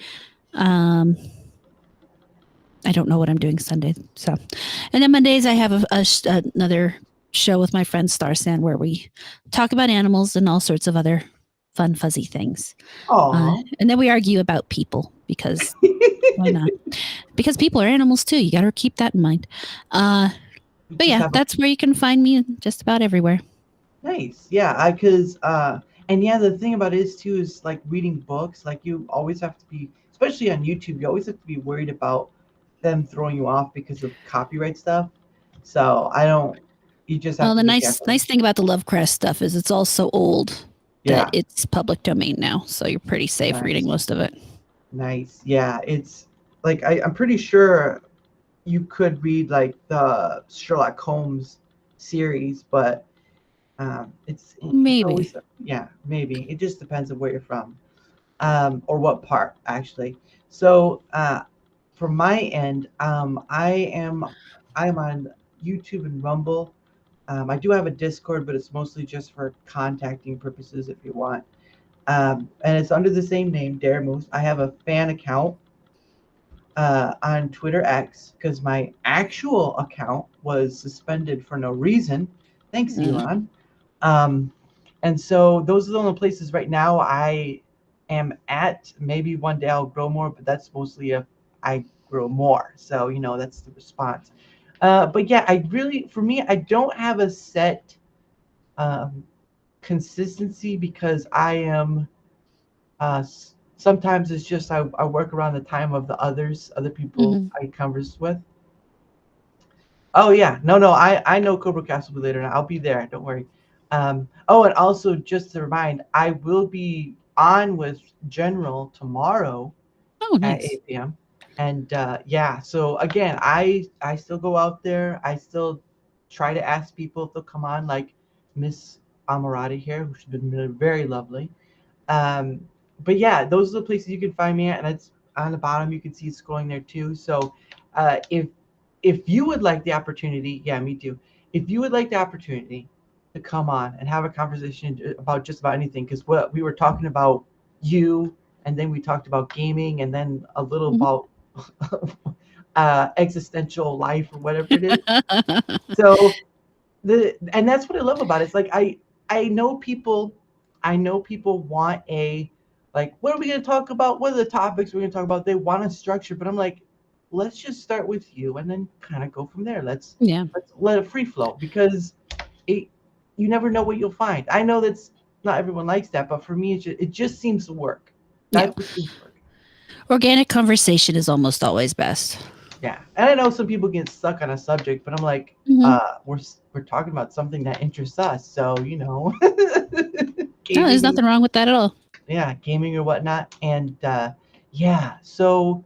um, I don't know what I'm doing Sunday. So, and then Mondays I have another show with my friend Star Sand where we talk about animals and all sorts of other fun, fuzzy things.
Aw.
And then we argue about people because why not? Because people are animals too. You got to keep that in mind. Uh,
We
but
just
yeah,
have a
that's where you can find me just about everywhere.
nice. Yeah, I cause and yeah, the thing about it is too is like reading books, like you always have to be especially on YouTube, you always have to be worried about them throwing you off because of copyright stuff. So I don't you just have
Well,
to
the
be
nice
careful.
thing about the Lovecraft stuff is it's all so old that
Yeah,
it's public domain now, so you're pretty safe reading
nice.
most of it.
Nice. Yeah, it's like I'm pretty sure you could read like the Sherlock Holmes series, but it's
Maybe.
always yeah, maybe. It just depends on where you're from. Or what part actually. So from my end, I'm on YouTube and Rumble. I do have a Discord, but it's mostly just for contacting purposes if you want. And it's under the same name, Dare Moose. I have a fan account on Twitter X because my actual account was suspended for no reason. Thanks,
Mm.
Elon. Um, and so those are the only places right now I am at. Maybe one day I'll grow more, but that's mostly if I grow more. So, that's the response. But yeah, for me, I don't have a set um, consistency because I am, sometimes it's just I work around the time of the other people
Hmm.
I converse with. Oh yeah, no, I know Cobra Cast will be later. I'll be there. Don't worry. Oh, and also just to remind, I will be on with General tomorrow
Oh,
at
nice.
8 p.m. And yeah, so again, I still go out there. I still try to ask people if they'll come on, like Miss Amorata here, who's been very lovely. Um, but yeah, those are the places you can find me at, and it's on the bottom. You can see it scrolling there too. So if you would like the opportunity, yeah, me too. If you would like the opportunity to come on and have a conversation about just about anything, because what we were talking about you, and then we talked about gaming, and then a little
Mhm.
about existential life or whatever it is. So and that's what I love about it. It's like I know people want a like what are we gonna talk about? What are the topics we're gonna talk about? They want a structure, but I'm like, let's just start with you and then kind of go from there.
Yeah.
Let's let it free flow because it you never know what you'll find. I know that's not everyone likes that, but for me it just seems to work.
Yeah.
That's what seems to work.
Organic conversation is almost always best.
Yeah, and I know some people get stuck on a subject, but I'm like,
Hmm.
we're talking about something that interests us, so
No, there's
gaming,
nothing wrong with that at all.
yeah, gaming or whatnot, and yeah, so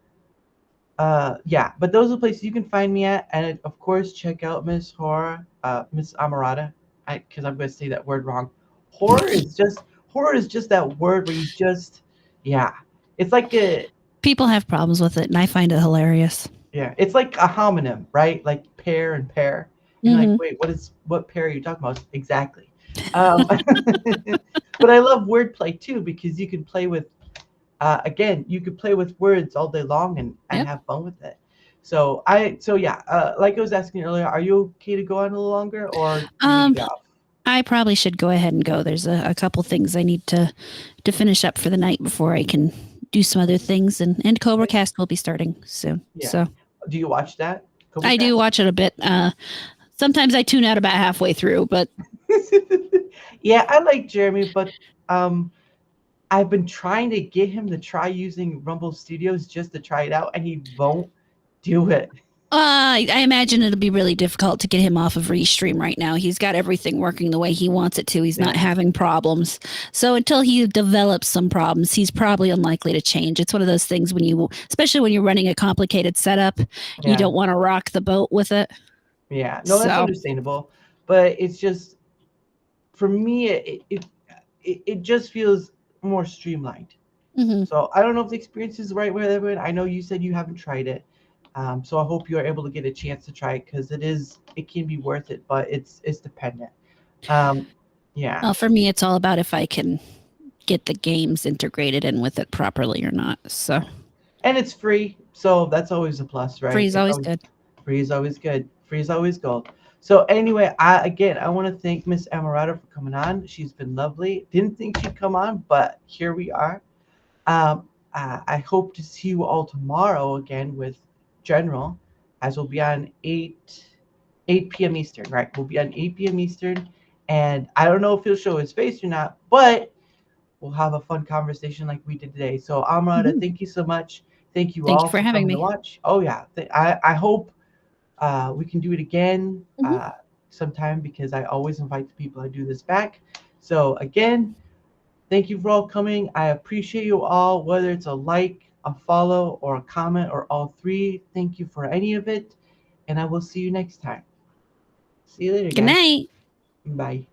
yeah, but those are the places you can find me at, and of course, check out Miss Amorata, because I'm going to say that word wrong. Horror is just horror is just that word where you just, yeah, it's like a
People have problems with it, and I find it hilarious.
Yeah, it's like a homonym, right? Like pair and pair. And you're like,
Hmm.
wait, what pair are you talking about? Exactly. Um, but I love wordplay too because you can play with again, you could play with words all day long and
Yep.
have fun with it. So yeah, like I was asking earlier, are you okay to go on a little longer or do you need to
Um,
get off?
I probably should go ahead and go. There's a couple things I need to finish up for the night before I can do some other things, and Cobra
Okay.
Cast will be starting soon.
Yeah.
So
Do you watch that? Cobra
I do
Cast?
watch it a bit. Sometimes I tune out about halfway through, but
Yeah, I like Jeremy, but um I've been trying to get him to try using Rumble Studios just to try it out, and he won't do it.
I imagine it'll be really difficult to get him off of Restream right now. He's got everything working the way he wants it to. He's not
Yeah,
having problems. So until he develops some problems, he's probably unlikely to change. It's one of those things when you, especially when you're running a complicated setup, you
yeah,
don't want to rock the boat with it.
yeah. No, that's
So,
understandable, but it's just for me, it just feels more streamlined.
mhm.
So I don't know if the experience is the right way. Everyone, I know you said you haven't tried it, so I hope you are able to get a chance to try it because it can be worth it, but it's dependent. Um, yeah,
Well, for me, it's all about if I can get the games integrated in with it properly or not. So
yeah, and it's free, so that's always a plus, right?
free is
It's
always
always
good.
free is always good. Free is always gold. So anyway, I want to thank Miss Amorata for coming on. She's been lovely. Didn't think she'd come on, but here we are. Um, I hope to see you all tomorrow again with General, as we'll be on 8 p.m. Eastern. Right, we'll be on 8 p.m. Eastern, and I don't know if he'll show his face or not, but we'll have a fun conversation like we did today. So Amrata,
Mhm.
thank you so much. Thank you
Thank you
all
for
for
having
coming to
me.
watch. Oh yeah, I hope we can do it again
Mhm.
sometime because I always invite the people I do this back. So again, thank you for all coming. I appreciate you all, whether it's a like, a follow, or a comment, or all three. Thank you for any of it, and I will see you next time. See you later,
Good
guys.
night.
Bye.